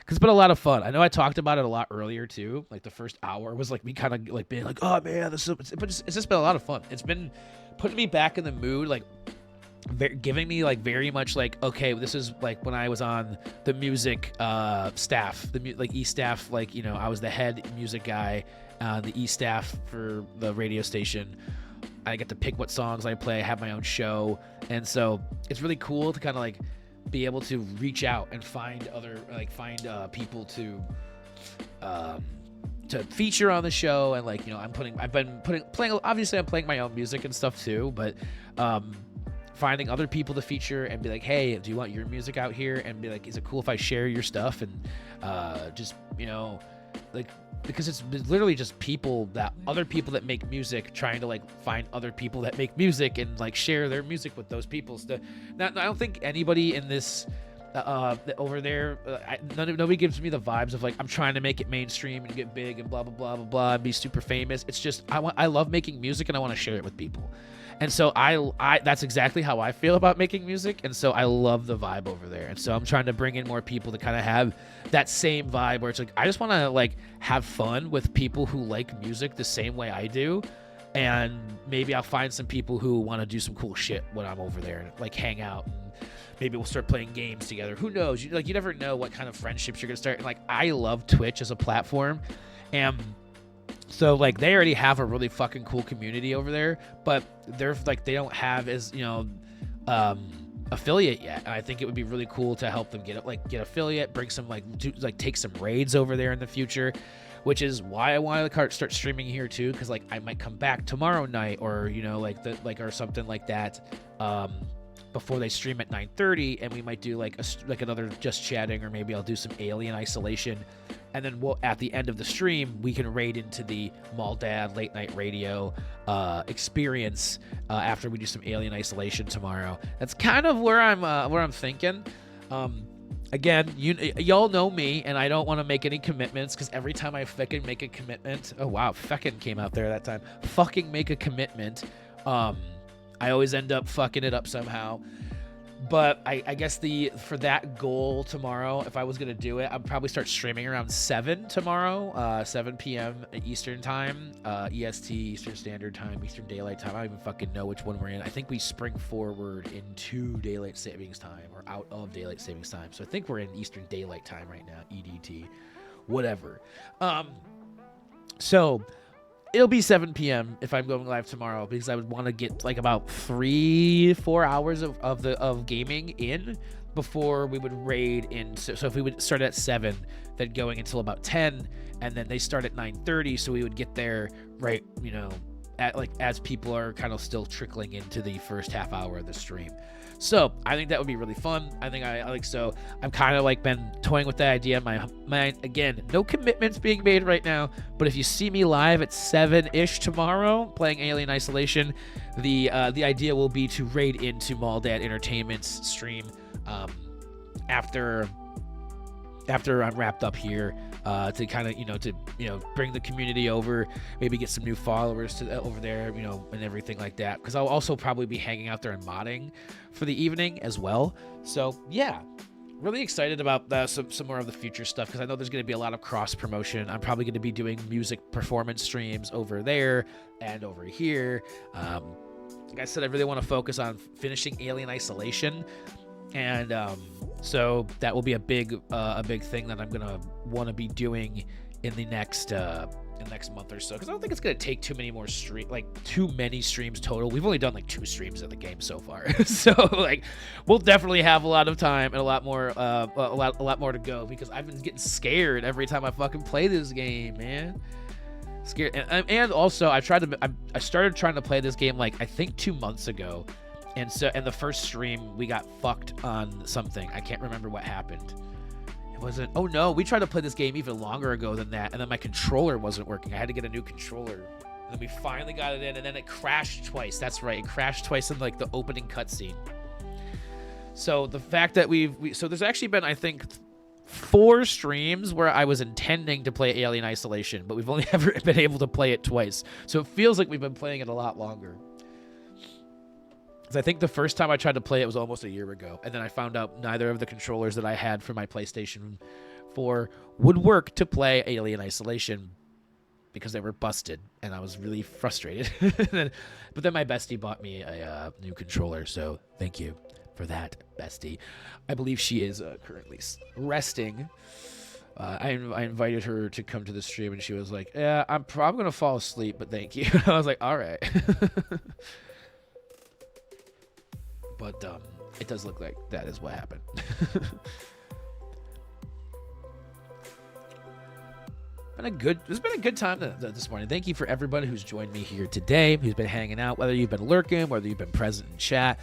because it's been a lot of fun. I know I talked about it a lot earlier too. Like the first hour was like me kind of like being like, oh man, it's just been a lot of fun. It's been putting me back in the mood, like giving me like very much like, okay, this is like when I was on the music staff, E staff, I was the head music guy on the E staff for the radio station. I get to pick what songs I play, have my own show, and so it's really cool to kind of like be able to reach out and find people to feature on the show, and obviously I'm playing my own music and stuff too, but finding other people to feature and be like, hey, do you want your music out here? And be like, is it cool if I share your stuff? And because it's literally just other people that make music trying to find other people that make music and share their music with those people. So I don't think anybody in this over there, nobody gives me the vibes of I'm trying to make it mainstream and get big and blah blah blah blah blah and be super famous. It's just I love making music and I want to share it with people. And so I that's exactly how I feel about making music, and so I love the vibe over there. And so I'm trying to bring in more people to kind of have that same vibe where it's I just want to have fun with people who like music the same way I do, and maybe I'll find some people who want to do some cool shit when I'm over there and hang out, and maybe we'll start playing games together. Who knows? You never know what kind of friendships you're gonna start. And I love Twitch as a platform, and so they already have a really fucking cool community over there, but they're they don't have as affiliate yet. And I think it would be really cool to help them get affiliate, bring some take some raids over there in the future, which is why I wanted to start streaming here too, because I might come back tomorrow night or or something like that. before they stream at 9:30, and we might do like another just chatting, or maybe I'll do some Alien Isolation, and then at the end of the stream we can raid into the Mall Dad late night radio experience after we do some Alien Isolation tomorrow. That's kind of where I'm thinking. Again, y'all know me, and I don't want to make any commitments, because every time I fucking make a commitment, oh wow, fucking came out there that time, fucking make a commitment, I always end up fucking it up somehow. But I guess for that goal tomorrow, if I was going to do it, I'd probably start streaming around 7 tomorrow, 7 p.m. Eastern Time, EST, Eastern Standard Time, Eastern Daylight Time. I don't even fucking know which one we're in. I think we spring forward into Daylight Savings Time, or out of Daylight Savings Time. So I think we're in Eastern Daylight Time right now, EDT, whatever. So it'll be 7 p.m. if I'm going live tomorrow, because I would want to get like about 3-4 hours of gaming in before we would raid in. So if we would start at 7, then going until about 10, and then they start at 9:30, so we would get there right, at like as people are kind of still trickling into the first half hour of the stream. So I think that would be really fun. I think I like, so I'm kind of like been toying with that idea in my mind. Again, no commitments being made right now, but if you see me live at 7-ish tomorrow playing Alien Isolation, the idea will be to raid into Mall Dad Entertainment's stream after I'm wrapped up here, to kind of to bring the community over, maybe get some new followers over there, and everything like that, because I'll also probably be hanging out there and modding for the evening as well. So yeah, really excited about some more of the future stuff, because I know there's going to be a lot of cross promotion. I'm probably going to be doing music performance streams over there and over here. Like I said, I really want to focus on finishing Alien Isolation, and so that will be a big thing that I'm gonna want to be doing in the next month or so, because I don't think it's gonna take too many streams total. We've only done like 2 streams of the game so far, so like we'll definitely have a lot of time and a lot more to go, because I've been getting scared every time I fucking play this game, man. Scared, and also I started trying to play this game like I think 2 months ago. And the first stream, we got fucked on something. I can't remember what happened. It wasn't... Oh, no. We tried to play this game even longer ago than that, and then my controller wasn't working. I had to get a new controller. And then we finally got it in, and then it crashed twice. That's right. It crashed twice in, like, the opening cutscene. So the fact that so there's actually been, I think, 4 streams where I was intending to play Alien Isolation, but we've only ever been able to play it twice. So it feels like we've been playing it a lot longer. I think the first time I tried to play it was almost a year ago, and then I found out neither of the controllers that I had for my PlayStation 4 would work to play Alien Isolation, because they were busted, and I was really frustrated. But then my bestie bought me a new controller, so thank you for that, bestie. I believe she is currently resting. I invited her to come to the stream, and she was like, yeah, I'm probably going to fall asleep, but thank you. I was like, all right. But it does look like that is what happened. It's been a good time this morning. Thank you for everybody who's joined me here today, who's been hanging out, whether you've been lurking, whether you've been present in chat.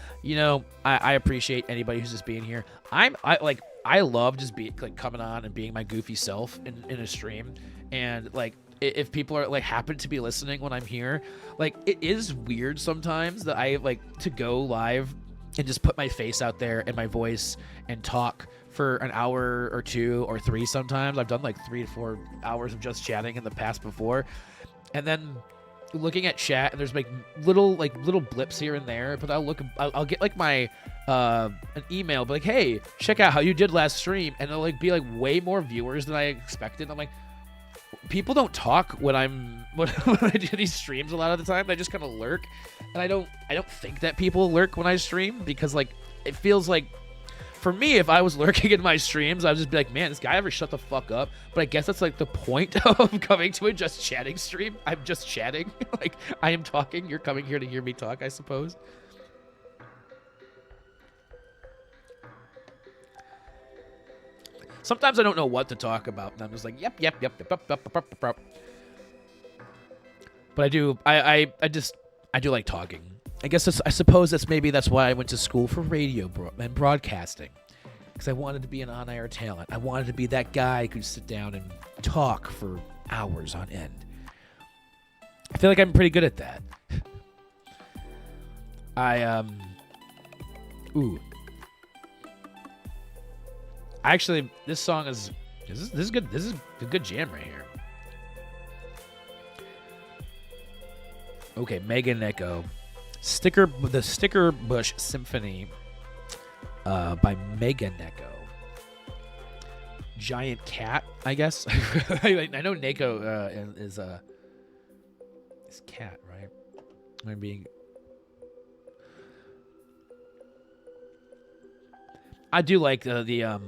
I appreciate anybody who's just being here. I love just coming on and being my goofy self in a stream, and like, if people are like happen to be listening when I'm here, like, it is weird sometimes that I like to go live and just put my face out there and my voice and talk for an hour or 2 or 3 sometimes. I've done like 3 to 4 hours of just chatting in the past before. And then looking at chat, and there's like little blips here and there, but I'll get like my an email, but like, hey, check out how you did last stream, and it'll like be like way more viewers than I expected. I'm like, people don't talk when when I do these streams a lot of the time. I just kind of lurk, and I don't think that people lurk when I stream, because like it feels like, for me, if I was lurking in my streams, I would just be like, man, this guy ever shut the fuck up? But I guess that's like the point of coming to a just chatting stream. I'm just chatting. Like, I am talking. You're coming here to hear me talk, I suppose. Sometimes I don't know what to talk about, and I'm just like, yep. But I do like talking. I guess I suppose that's why I went to school for radio and broadcasting, because I wanted to be an on-air talent. I wanted to be that guy who could sit down and talk for hours on end. I feel like I'm pretty good at that. Actually, this song is good. This is a good jam right here. Okay, Megan Echo. The Sticker Bush Symphony by Megan Echo. Giant Cat, I guess. I know Neko is cat, right? I'm being. I do like the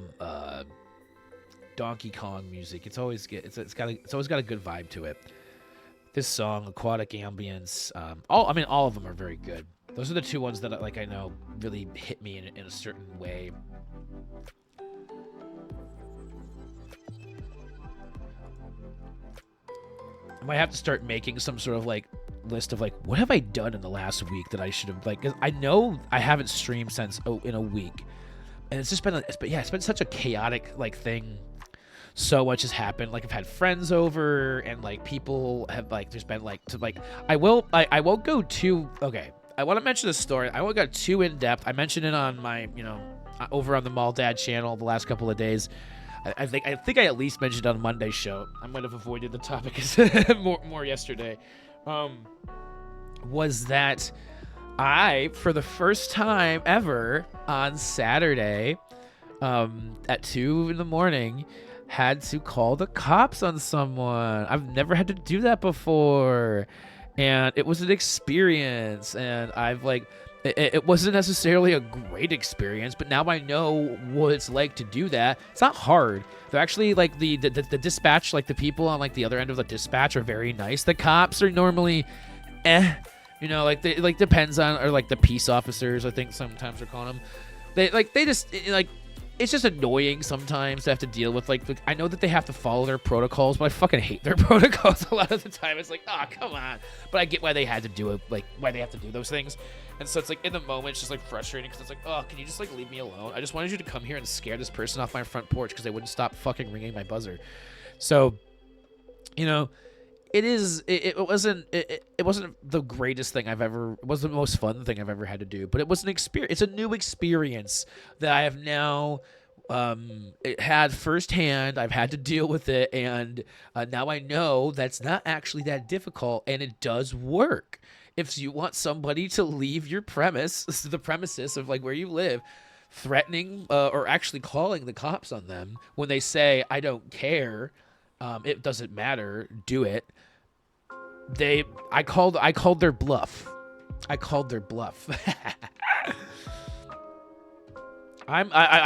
Donkey Kong music. It's always it's always got a good vibe to it. This song, Aquatic Ambience, all of them are very good. Those are the two ones that I know really hit me in a certain way. I might have to start making some sort of list of what have I done in the last week that I should have 'cause I know I haven't streamed since in a week, and it's just been it's been such a chaotic thing. So much has happened. I've had friends over, and people have there's been I won't go too. Okay, I want to mention this story. I won't go too in depth. I mentioned it on my over on the Mall Dad channel the last couple of days. I think I at least mentioned it on Monday's show. I might have avoided the topic more yesterday. Was that I, for the first time ever on Saturday, at 2 a.m, had to call the cops on someone. I've never had to do that before, and it was an experience. And it wasn't necessarily a great experience, but now I know what it's like to do that. It's not hard. They're actually the dispatch, the people on the other end of the dispatch are very nice. The cops are normally, they depends on, or the peace officers, I think sometimes they're calling them. They just it's just annoying sometimes to have to deal with I know that they have to follow their protocols, but I fucking hate their protocols a lot of the time. It's come on. But I get why they had to do it, why they have to do those things. And so it's in the moment, it's just frustrating, because it's oh, can you just leave me alone? I just wanted you to come here and scare this person off my front porch because they wouldn't stop fucking ringing my buzzer. So, it wasn't the greatest thing it wasn't the most fun thing I've ever had to do, but it was an experience. It's a new experience that I have now had firsthand. I've had to deal with it, and now I know that's not actually that difficult, and it does work. If you want somebody to leave your the premises of where you live, threatening or actually calling the cops on them when they say, I don't care, it doesn't matter, do it. I called their bluff. I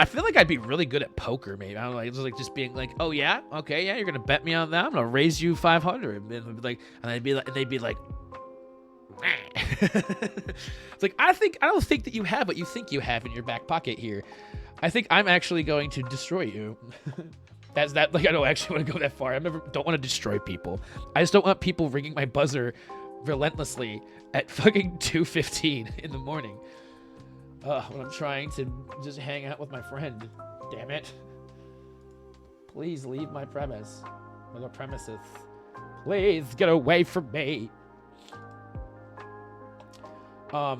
feel like I'd be really good at poker, maybe. I don't know, just being oh yeah, okay, yeah, you're gonna bet me on that. I'm gonna raise you 500, and they'd be like, it's I don't think that you have what you think you have in your back pocket here. I think I'm actually going to destroy you. That's that. I don't actually want to go that far. Don't want to destroy people. I just don't want people ringing my buzzer relentlessly at fucking 2:15 in the morning. When I'm trying to just hang out with my friend. Damn it. Please leave my premises. Please get away from me. Hold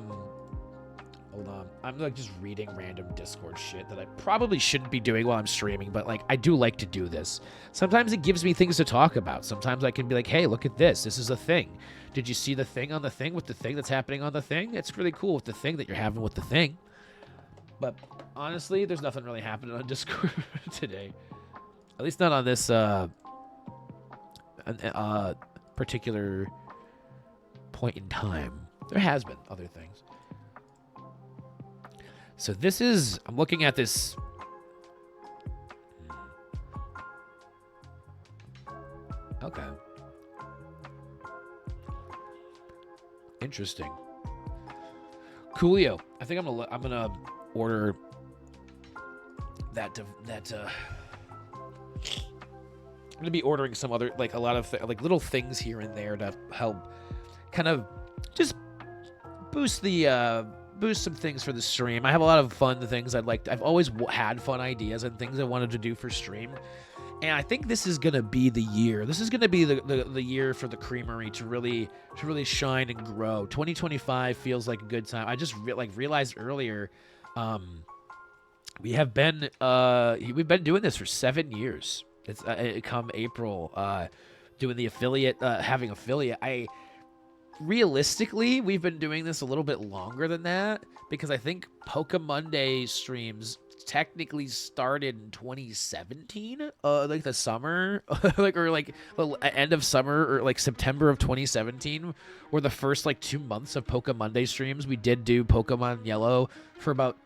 on. I'm just reading random Discord shit that I probably shouldn't be doing while I'm streaming, but I do like to do this. Sometimes it gives me things to talk about. Sometimes I can be hey, look at this. This is a thing. Did you see the thing on the thing with the thing that's happening on the thing? It's really cool with the thing that you're having with the thing. But honestly, there's nothing really happening on Discord today. At least not on this particular point in time. There has been other things. So I'm looking at this. Okay. Interesting. Coolio. I think I'm gonna order that. I'm gonna be ordering some other a lot of little things here and there to help kind of just boost some things for the stream. I have a lot of fun things I've always had fun ideas and things I wanted to do for stream. And I think this is gonna be the year. This is gonna be the year for the Creamery to really shine and grow. 2025 feels like a good time. I just realized earlier, we've been doing this for 7 years. It's come April, doing the affiliate, having affiliate. Realistically, we've been doing this a little bit longer than that because I think Poke Monday streams technically started in 2017, like the summer, or like the end of summer, or like September of 2017 were the first like 2 months of Poke Monday streams. We did do Pokemon Yellow for about,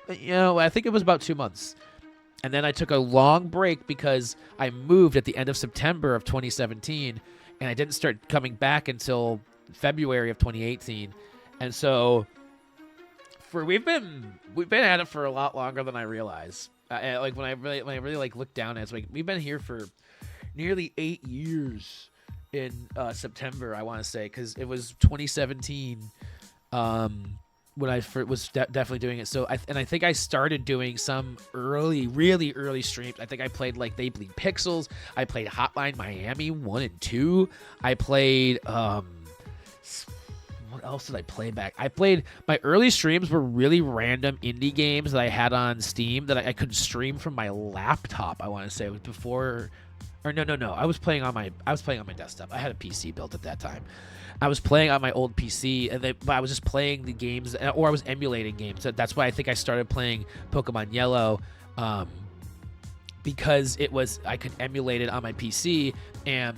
I think it was about 2 months. And then I took a long break because I moved at the end of September of 2017, and I didn't start coming back until February of 2018. And so we've been at it for a lot longer than I realize. Like when I really like look down at it, it's like we've been here for nearly 8 years in September, I want to say, because it was 2017 when I was definitely doing it. So I think I started doing some really early streams. I think I played like They Bleed Pixels. I played Hotline Miami 1 and 2. I played what else did I play back? My early streams were really random indie games that I had on Steam that I could stream from my laptop. I want to say it was before, or no. I was playing on my desktop. I had a PC built at that time. I was playing on my old PC, but I was just playing the games, or I was emulating games. That's why I think I started playing Pokemon Yellow, because I could emulate it on my PC, and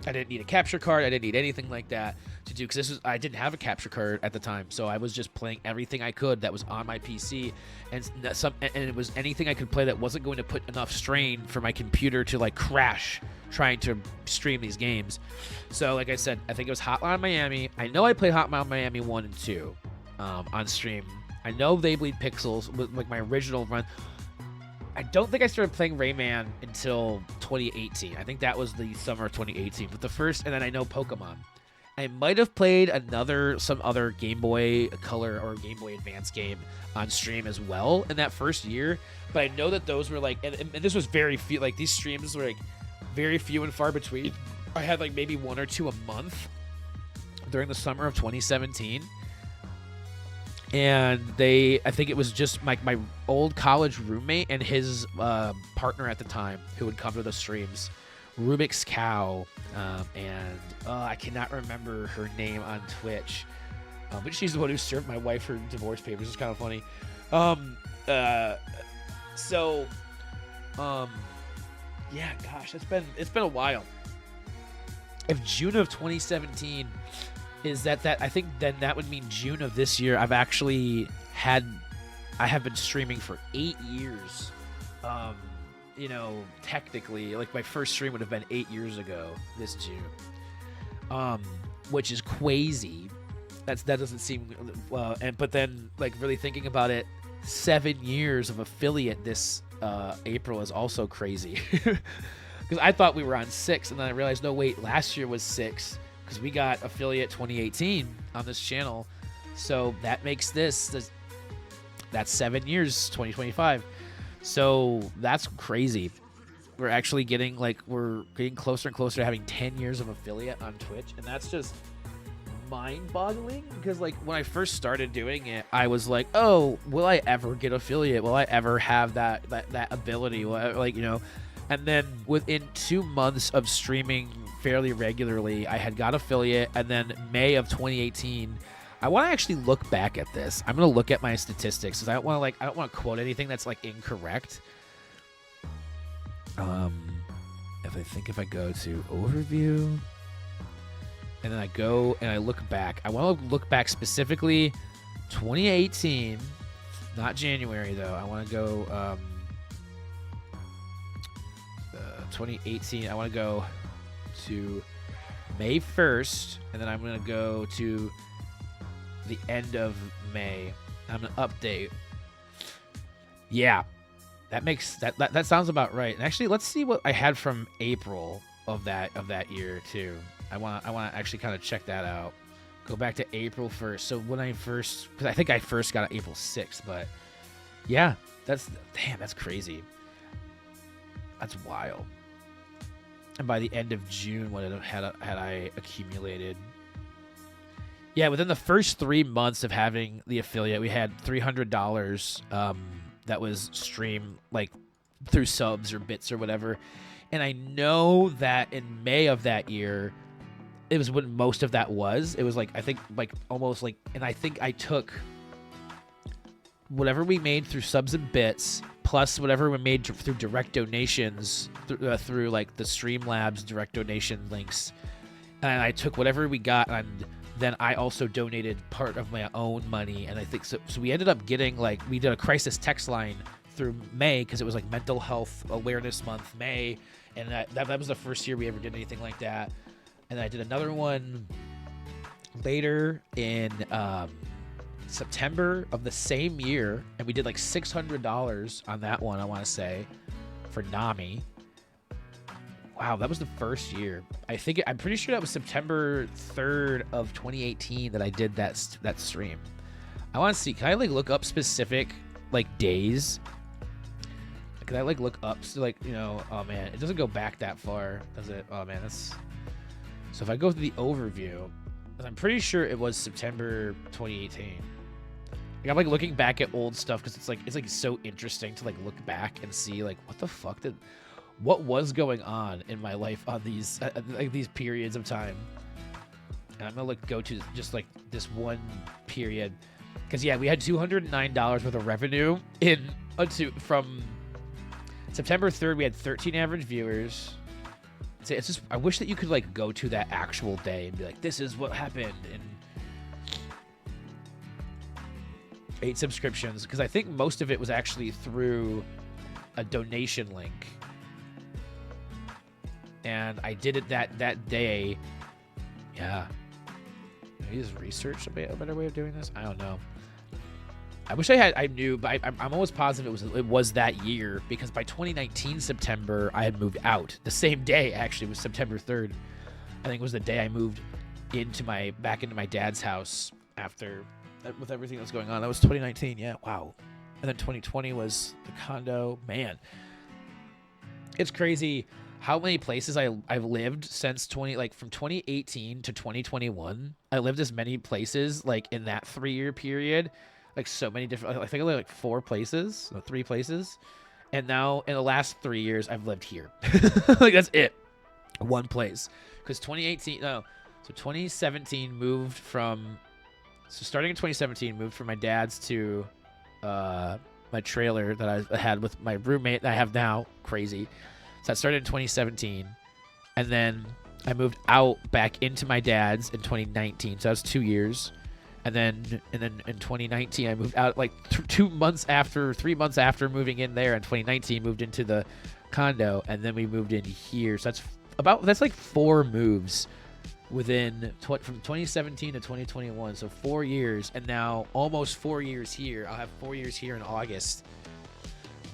I didn't need a capture card. I didn't need anything like that to do, because I didn't have a capture card at the time, so I was just playing everything I could that was on my PC, and it was anything I could play that wasn't going to put enough strain for my computer to like crash trying to stream these games. So like I said, I think it was Hotline Miami. I know I played Hotline Miami 1 and 2 on stream. I know They Bleed Pixels was like my original run. I don't think I started playing Rayman until 2018. I think that was the summer of 2018. But and then I know Pokemon. I might have played some other Game Boy Color or Game Boy Advance game on stream as well in that first year. But I know that those were like, and this was very few, like these streams were like very few and far between. I had like maybe 1 or 2 a month during the summer of 2017. And I think it was just my old college roommate and his partner at the time who would come to the streams, Rubik's Cow, and I cannot remember her name on Twitch, but she's the one who served my wife her divorce papers. It's kind of funny. Yeah, gosh, it's been a while. If June of 2017 is that I think then that would mean June of this year. I have been streaming for 8 years. Technically, like my first stream would have been 8 years ago this June, which is crazy. That doesn't seem but then like really thinking about it, 7 years of affiliate this April is also crazy. Because I thought we were on 6, and then I realized no, wait, last year was 6. Because we got affiliate 2018 on this channel, so that makes that's 7 years, 2025. So that's crazy. We're actually getting closer and closer to having 10 years of affiliate on Twitch, and that's just mind-boggling. Because like when I first started doing it, I was like, oh, will I ever get affiliate? Will I ever have that ability? And then within 2 months of streaming fairly regularly, I had got affiliate, and then May of 2018, I want to actually look back at this. I'm going to look at my statistics because I don't want to quote anything that's like incorrect. If I go to overview and then I go and I look back, I want to look back specifically 2018, not January though. I want to go 2018. I want to go to May 1st, and then I'm going to go to the end of May. I'm going to update. Yeah, that sounds about right. And actually, let's see what I had from April of that year too. I want to actually kind of check that out. Go back to April 1st. So when because I think I first got it April 6th, but yeah, that's crazy. That's wild. And by the end of June, what had I accumulated? Yeah, within the first 3 months of having the affiliate, we had $300 that was streamed like through subs or bits or whatever. And I know that in May of that year, it was when most of that was. It was like, I think, like almost like, and I think I took whatever we made through subs and bits, plus whatever we made through direct donations, through like the Streamlabs direct donation links. And I took whatever we got, and then I also donated part of my own money. And I think so we ended up getting like, we did a crisis text line through May because it was like Mental Health Awareness Month, May. And that was the first year we ever did anything like that. And I did another one later in September of the same year, and we did like $600 on that one, I want to say, for Nami. Wow, that was the first year. I'm pretty sure that was September 3rd of 2018 that I did that stream. I want to see, can I like look up specific like days? Can I like look up, so like, you know, oh man, it doesn't go back that far, does it? Oh man, so if I go to the overview, I'm pretty sure it was September 2018. Like, I'm like looking back at old stuff because it's like so interesting to like look back and see like what was going on in my life on these like these periods of time. And I'm gonna go to just like this one period because yeah, we had $209 worth of revenue from September 3rd. We had 13 average viewers. It's just, I wish that you could like go to that actual day and be like, this is what happened, and 8 subscriptions, because I think most of it was actually through a donation link, and I did it that day. Yeah, maybe just research a better way of doing this. I don't know. I wish I knew, but I'm almost positive it was that year, because by 2019 September I had moved out. The same day actually was September 3rd. I think it was the day I moved back into my dad's house after with everything that was going on. That was 2019. Yeah, wow. And then 2020 was the condo. Man, it's crazy how many places I've lived since from 2018 to 2021. I lived as many places like in that 3-year period. Like so many different, I think I lived like 3 places. And now in the last 3 years, I've lived here. Like that's it. One place. Because 2017 moved starting in 2017, moved from my dad's to my trailer that I had with my roommate that I have now. Crazy. So that started in 2017. And then I moved out back into my dad's in 2019. So that was 2 years. And then in 2019, I moved out like 3 months after moving in there. In 2019, moved into the condo, and then we moved in here. So that's like 4 moves within from 2017 to 2021. So 4 years, and now almost 4 years here. I'll have 4 years here in August.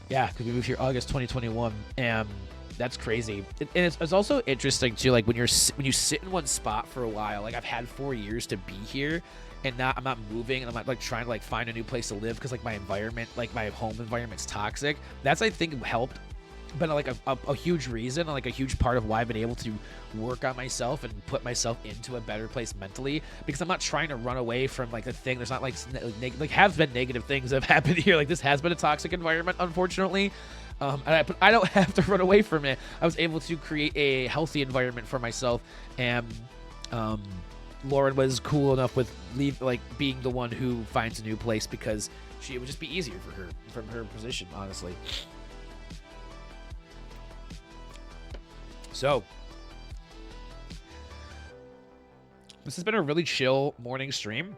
Yeah, because we moved here August 2021, and that's crazy. And it's also interesting too, like when you sit in one spot for a while. Like I've had 4 years to be here. And now I'm not moving, and I'm not like trying to like find a new place to live because like my environment, like my home environment's toxic. That's I think helped, but like a huge reason, like a huge part of why I've been able to work on myself and put myself into a better place mentally, because I'm not trying to run away from like the thing. There's not like have been negative things that have happened here. Like this has been a toxic environment, unfortunately. But I don't have to run away from it. I was able to create a healthy environment for myself, and Lauren was cool enough with being the one who finds a new place, because it would just be easier for her from her position, honestly. So this has been a really chill morning stream.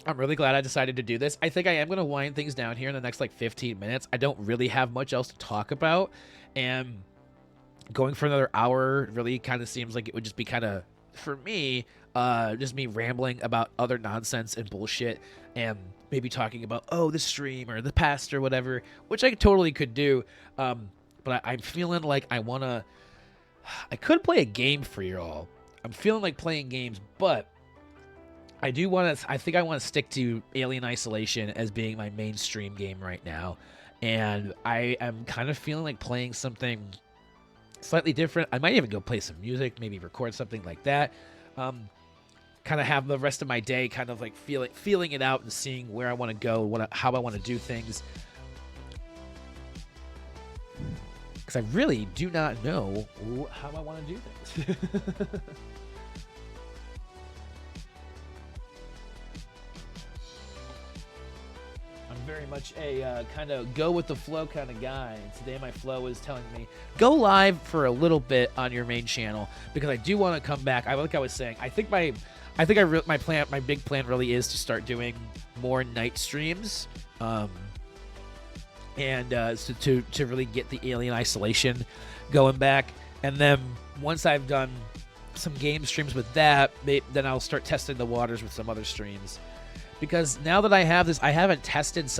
I'm really glad I decided to do this. I think I am going to wind things down here in the next like 15 minutes. I don't really have much else to talk about, and going for another hour really kind of seems like it would just be kind of, for me, just me rambling about other nonsense and bullshit, and maybe talking about the stream or the past or whatever, which I totally could do. But I'm feeling like I could play a game for y'all. I'm feeling like playing games, but I do want to. I think I want to stick to Alien Isolation as being my mainstream game right now, and I am kind of feeling like playing something slightly different. I might even go play some music, maybe record something like that. Kind of have the rest of my day kind of like feeling it out and seeing where I want to go, how I want to do things. Because I really do not know how I want to do things. I'm very much a kind of go with the flow kind of guy. Today my flow is telling me go live for a little bit on your main channel because I do want to come back. Like I was saying, my big plan really is to start doing more night streams. To really get the Alien Isolation going back. And then once I've done some game streams with that, then I'll start testing the waters with some other streams. Because now that I have this, I haven't tested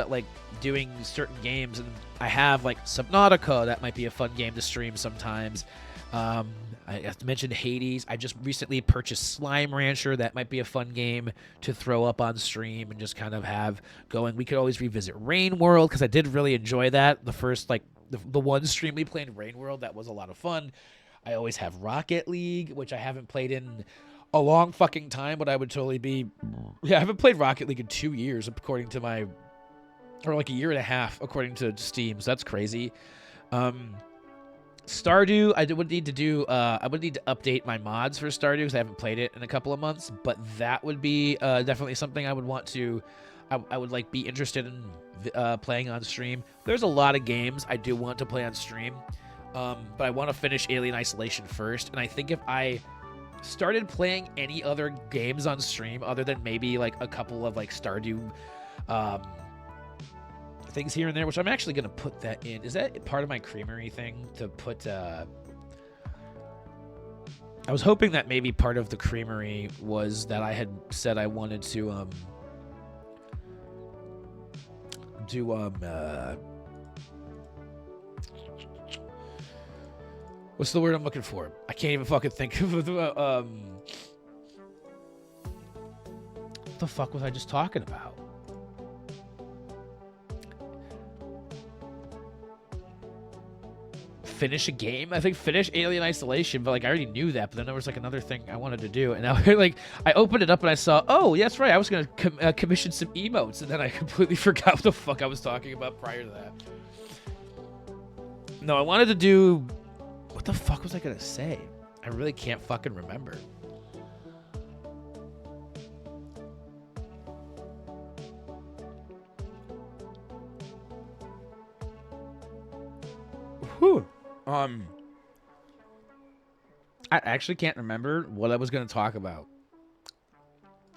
doing certain games, and I have like Subnautica. That might be a fun game to stream sometimes. I have to mention Hades. I just recently purchased Slime Rancher. That might be a fun game to throw up on stream and just kind of have going. We could always revisit Rain World because I did really enjoy that. The first, the one stream we played, Rain World, that was a lot of fun. I always have Rocket League, which I haven't played in a long fucking time, but I would totally be... Yeah, I haven't played Rocket League in 2 years, according to my... Or like a year and a half, according to Steam, so that's crazy. Stardew, I would need to update my mods for Stardew because I haven't played it in a couple of months. But that would be definitely something I would want to. I would be interested in playing on stream. There's a lot of games I do want to play on stream, but I want to finish Alien Isolation first. And I think if I started playing any other games on stream other than maybe like a couple of like Stardew things here and there, which I'm actually going to put that in. Is that part of my creamery thing to put... I was hoping that maybe part of the creamery was that I had said I wanted to what's the word I'm looking for? I can't even fucking think of what the fuck was I just talking about? Finish a game. I think finish Alien Isolation, but like I already knew that. But then there was like another thing I wanted to do, and now like I opened it up and I saw, oh, yeah, that's right, I was gonna commission some emotes, and then I completely forgot what the fuck I was talking about prior to that. No, I wanted to do. What the fuck was I gonna say? I really can't fucking remember. Whew. I actually can't remember what I was going to talk about.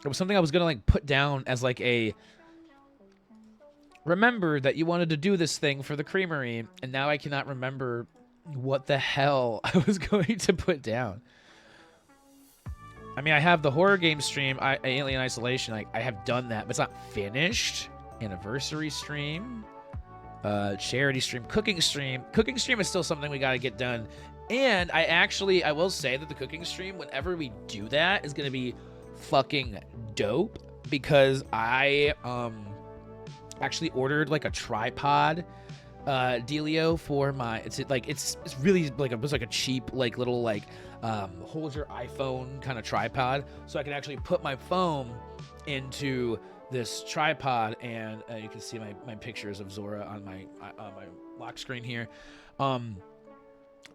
It was something I was going to like put down as like a remember that you wanted to do this thing for the creamery, and now I cannot remember what the hell I was going to put down. I mean, I have the horror game stream, Alien Isolation. I have done that, but it's not finished. Anniversary stream. Charity stream, cooking stream. Cooking stream is still something we got to get done. And I will say that the cooking stream, whenever we do that, is going to be fucking dope because I actually ordered like a tripod dealio for my it's really like it was like a cheap like little like hold your iPhone kind of tripod, so I can actually put my phone into this tripod, and you can see my pictures of Zora on my lock screen here.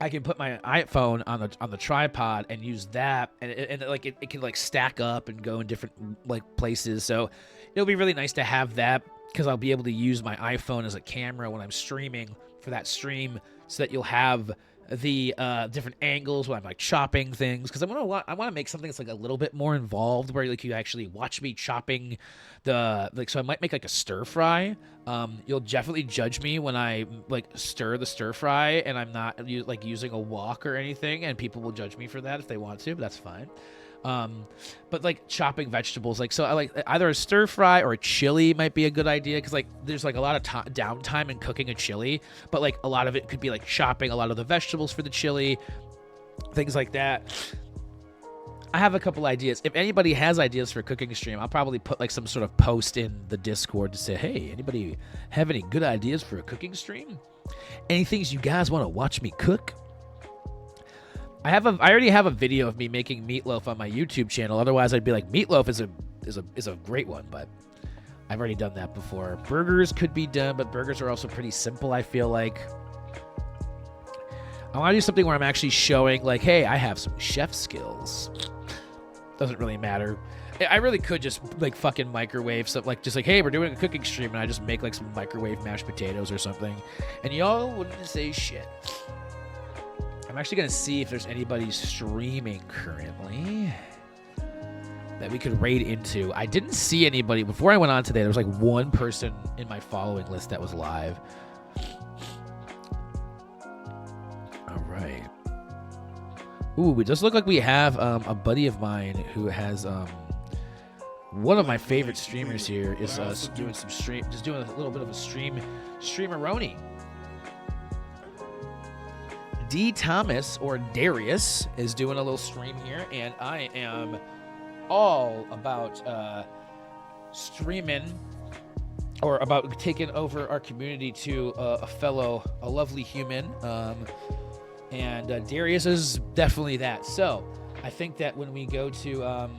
I can put my iPhone on the tripod and use that, and it can like stack up and go in different like places. So it'll be really nice to have that because I'll be able to use my iPhone as a camera when I'm streaming for that stream, so that you'll have the different angles when I'm like chopping things, because I want to make something that's like a little bit more involved where like you actually watch me chopping so I might make like a stir fry. You'll definitely judge me when I like stir the stir fry and I'm not like using a wok or anything, and people will judge me for that if they want to, but that's fine. But like chopping vegetables, like, so I like either a stir fry or a chili might be a good idea, because like there's like a lot of downtime in cooking a chili, but like a lot of it could be like chopping a lot of the vegetables for the chili, things like that. I have a couple ideas. If anybody has ideas for a cooking stream, I'll probably put like some sort of post in the Discord to say, hey, anybody have any good ideas for a cooking stream? Any things you guys want to watch me cook? I already have a video of me making meatloaf on my YouTube channel. Otherwise, I'd be like, meatloaf is a great one, but I've already done that before. Burgers could be done, but burgers are also pretty simple, I feel like. I want to do something where I'm actually showing, like, hey, I have some chef skills. Doesn't really matter. I really could just, like, fucking microwave something, like, just like, hey, we're doing a cooking stream, and I just make, like, some microwave mashed potatoes or something, and y'all wouldn't say shit. I'm actually going to see if there's anybody streaming currently that we could raid into. I didn't see anybody. Before I went on today, there was, like, one person in my following list that was live. Right. Ooh, it does look like we have a buddy of mine who has one of my favorite streamers here is doing a little bit of a streameroni. D Thomas or Darius is doing a little stream here, and I am all about streaming or about taking over our community to a lovely human. And Darius is definitely that. So I think that when we go to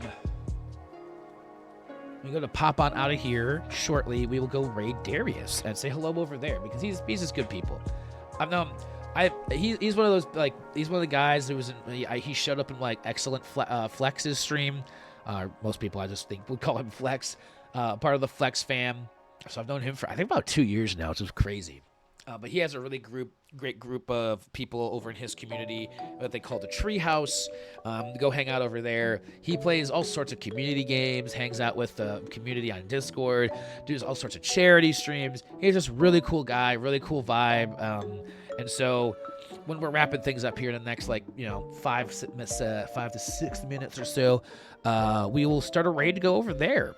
pop on out of here shortly, we will go raid Darius and say hello over there because he's just good people. He's one of those, like, he's one of the guys who was he showed up in like Excellent Flex's stream. Most people I just think would call him Flex, part of the Flex fam. So I've known him for I think about 2 years now, which is crazy. But he has a really great group of people over in his community that they call the Treehouse. Go hang out over there. He plays all sorts of community games, hangs out with the community on Discord, does all sorts of charity streams. He's just a really cool guy, really cool vibe. And so when we're wrapping things up here in the next, 5 to 6 minutes or so, we will start a raid to go over there.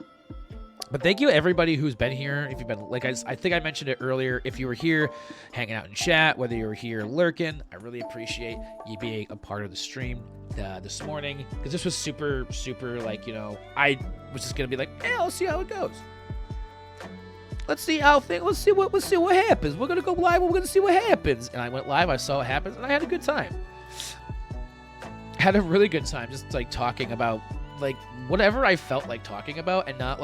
But thank you everybody who's been here. If you've been, like I think I mentioned it earlier, if you were here hanging out in chat, whether you were here lurking, I really appreciate you being a part of the stream this morning. Because this was super, I was just going to be like, hey, let's see how it goes. Let's see what happens. We're going to go live, we're going to see what happens. And I went live, I saw what happens, and I had a good time. Had a really good time just, talking about, whatever I felt like talking about and not,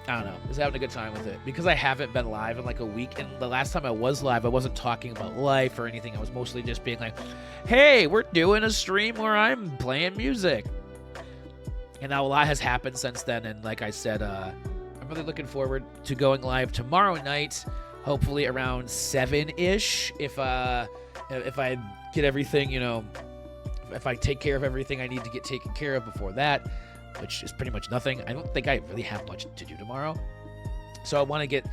I don't know, just having a good time with it. Because I haven't been live in, a week, and the last time I was live, I wasn't talking about life or anything. I was mostly just being like, hey, we're doing a stream where I'm playing music. And now a lot has happened since then, and like I said, I'm really looking forward to going live tomorrow night, hopefully around 7-ish, if I get everything, if I take care of everything I need to get taken care of before that, which is pretty much nothing. I don't think I really have much to do tomorrow. So I want to get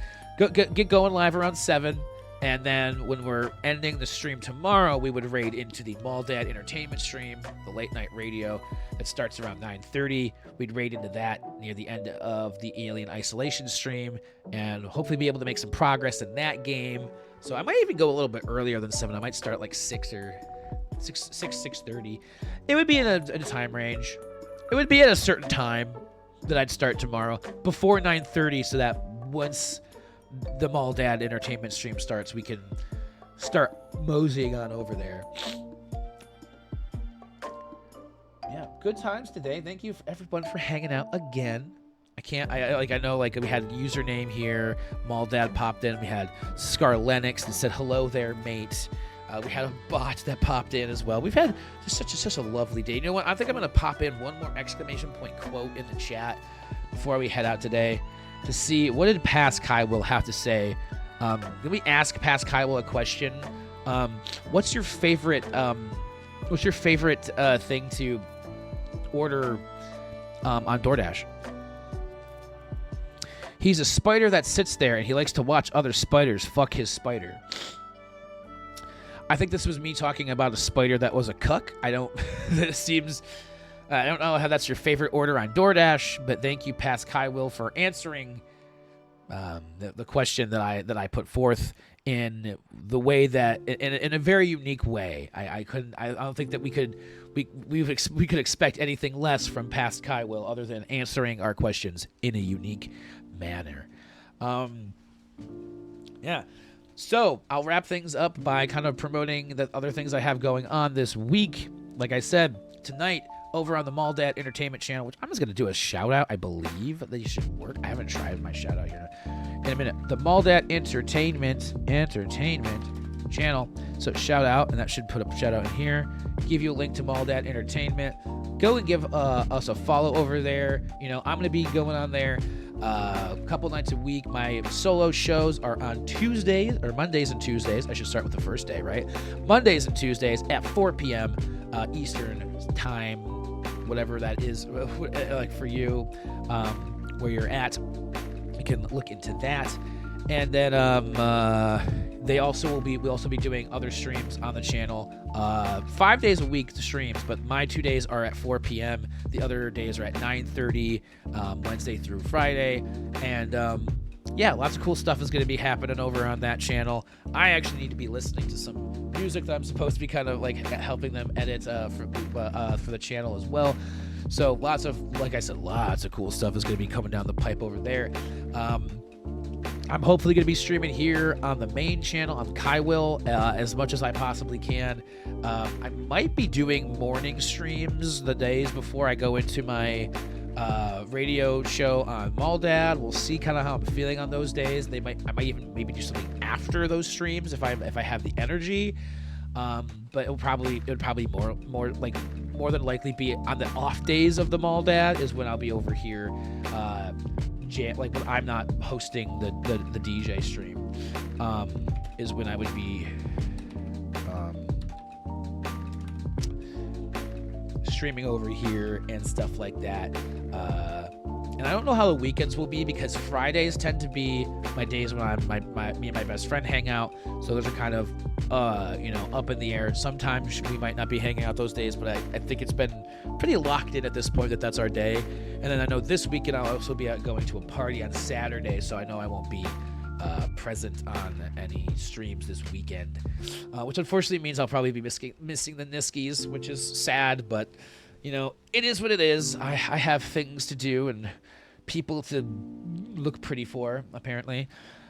going live around 7, and then when we're ending the stream tomorrow, we would raid into the Mall Dad Entertainment stream, the late night radio that starts around 9:30. We'd raid into that near the end of the Alien Isolation stream, and hopefully be able to make some progress in that game. So I might even go a little bit earlier than 7. I might start at 6 or 6:30. It would be in a time range. It would be at a certain time that I'd start tomorrow before 9:30, so that once the Mall Dad Entertainment stream starts, we can start moseying on over there. Yeah, good times today. Thank you for everyone for hanging out again. I know we had a username here. Mall Dad popped in. We had Scar Lennox that said hello there, mate. We had a bot that popped in as well. We've had just such a lovely day. You know what? I think I'm going to pop in one more exclamation point quote in the chat before we head out today to see what did Past Kywil have to say. Can we ask Past Kywil a question? What's your favorite thing to order on DoorDash? He's a spider that sits there and he likes to watch other spiders fuck his spider. I think this was me talking about a spider that was a cuck. I don't know how that's your favorite order on DoorDash, but thank you, Past Kywil, for answering the question that I put forth in the way that in a very unique way. I don't think that we could we could expect anything less from past Kywil other than answering our questions in a unique manner. Yeah. So I'll wrap things up by kind of promoting the other things I have going on this week. Like I said, tonight over on the Maldat Entertainment channel, which I'm just going to do a shout out. I believe that you should work. I haven't tried my shout out here in a minute. The Maldat Entertainment channel. So shout out, and that should put a shout out in here. Give you a link to Maldat Entertainment. Go and give us a follow over there. I'm going to be going on there a couple nights a week. My solo shows are on Tuesdays, or Mondays and Tuesdays. I should start with the first day, right? Mondays and Tuesdays at 4 p.m. Eastern time, whatever that is, like for you, where you're at. You can look into that. And then we'll also be doing other streams on the channel. 5 days a week to streams, but my 2 days are at 4 p.m. The other days are at 9:30, Wednesday through Friday. And lots of cool stuff is going to be happening over on that channel. I actually need to be listening to some music that I'm supposed to be kind of like helping them edit for the channel as well. So lots of cool stuff is going to be coming down the pipe over there. I'm hopefully going to be streaming here on the main channel on Kywil as much as I possibly can. I might be doing morning streams the days before I go into my radio show on Maldad. We'll see kind of how I'm feeling on those days. I might even maybe do something after those streams if I have the energy. But it would probably more than likely be on the off days of the Maldad is when I'll be over here. When I'm not hosting the DJ stream, is when I would be streaming over here and stuff like that. And I don't know how the weekends will be because Fridays tend to be my days when me and my best friend hang out. So those are kind of up in the air. Sometimes we might not be hanging out those days, but I think it's been pretty locked in at this point that that's our day. And then I know this weekend I'll also be going to a party on Saturday, so I know I won't be present on any streams this weekend, which unfortunately means I'll probably be missing the Niskies, which is sad, but it is what it is. I have things to do and people to look pretty for, apparently.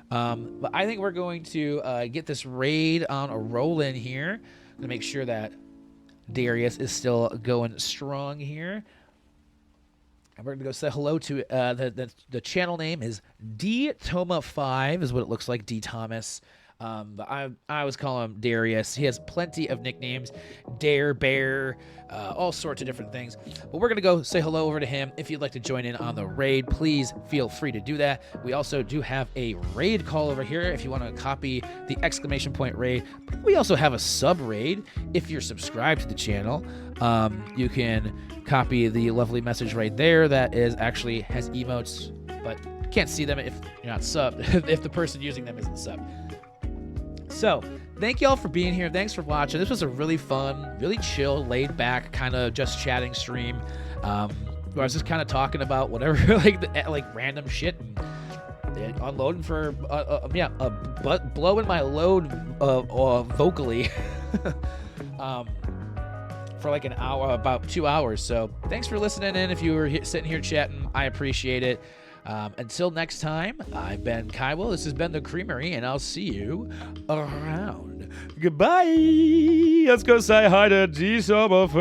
But I think we're going to get this raid on a roll in here to make sure that Darius is still going strong here. And we're going to go say hello to the channel name is D Toma 5 is what it looks like, D Thomas. But I always call him Darius. He has plenty of nicknames, Dare Bear, all sorts of different things. But we're going to go say hello over to him. If you'd like to join in on the raid, please feel free to do that. We also do have a raid call over here if you want to copy the exclamation point raid. We also have a sub raid. If you're subscribed to the channel, you can copy the lovely message right there that actually has emotes, but can't see them if you're not subbed, if the person using them isn't subbed. So, thank y'all for being here. Thanks for watching. This was a really fun, really chill, laid back, kind of just chatting stream. Where I was just kind of talking about whatever, like random shit and unloading for, blowing my load vocally for like an hour, about 2 hours. So, thanks for listening in. If you were sitting here chatting, I appreciate it. Until next time, I've been Kywil. This has been The Creamery, and I'll see you around. Goodbye. Let's go say hi to D Summer 5.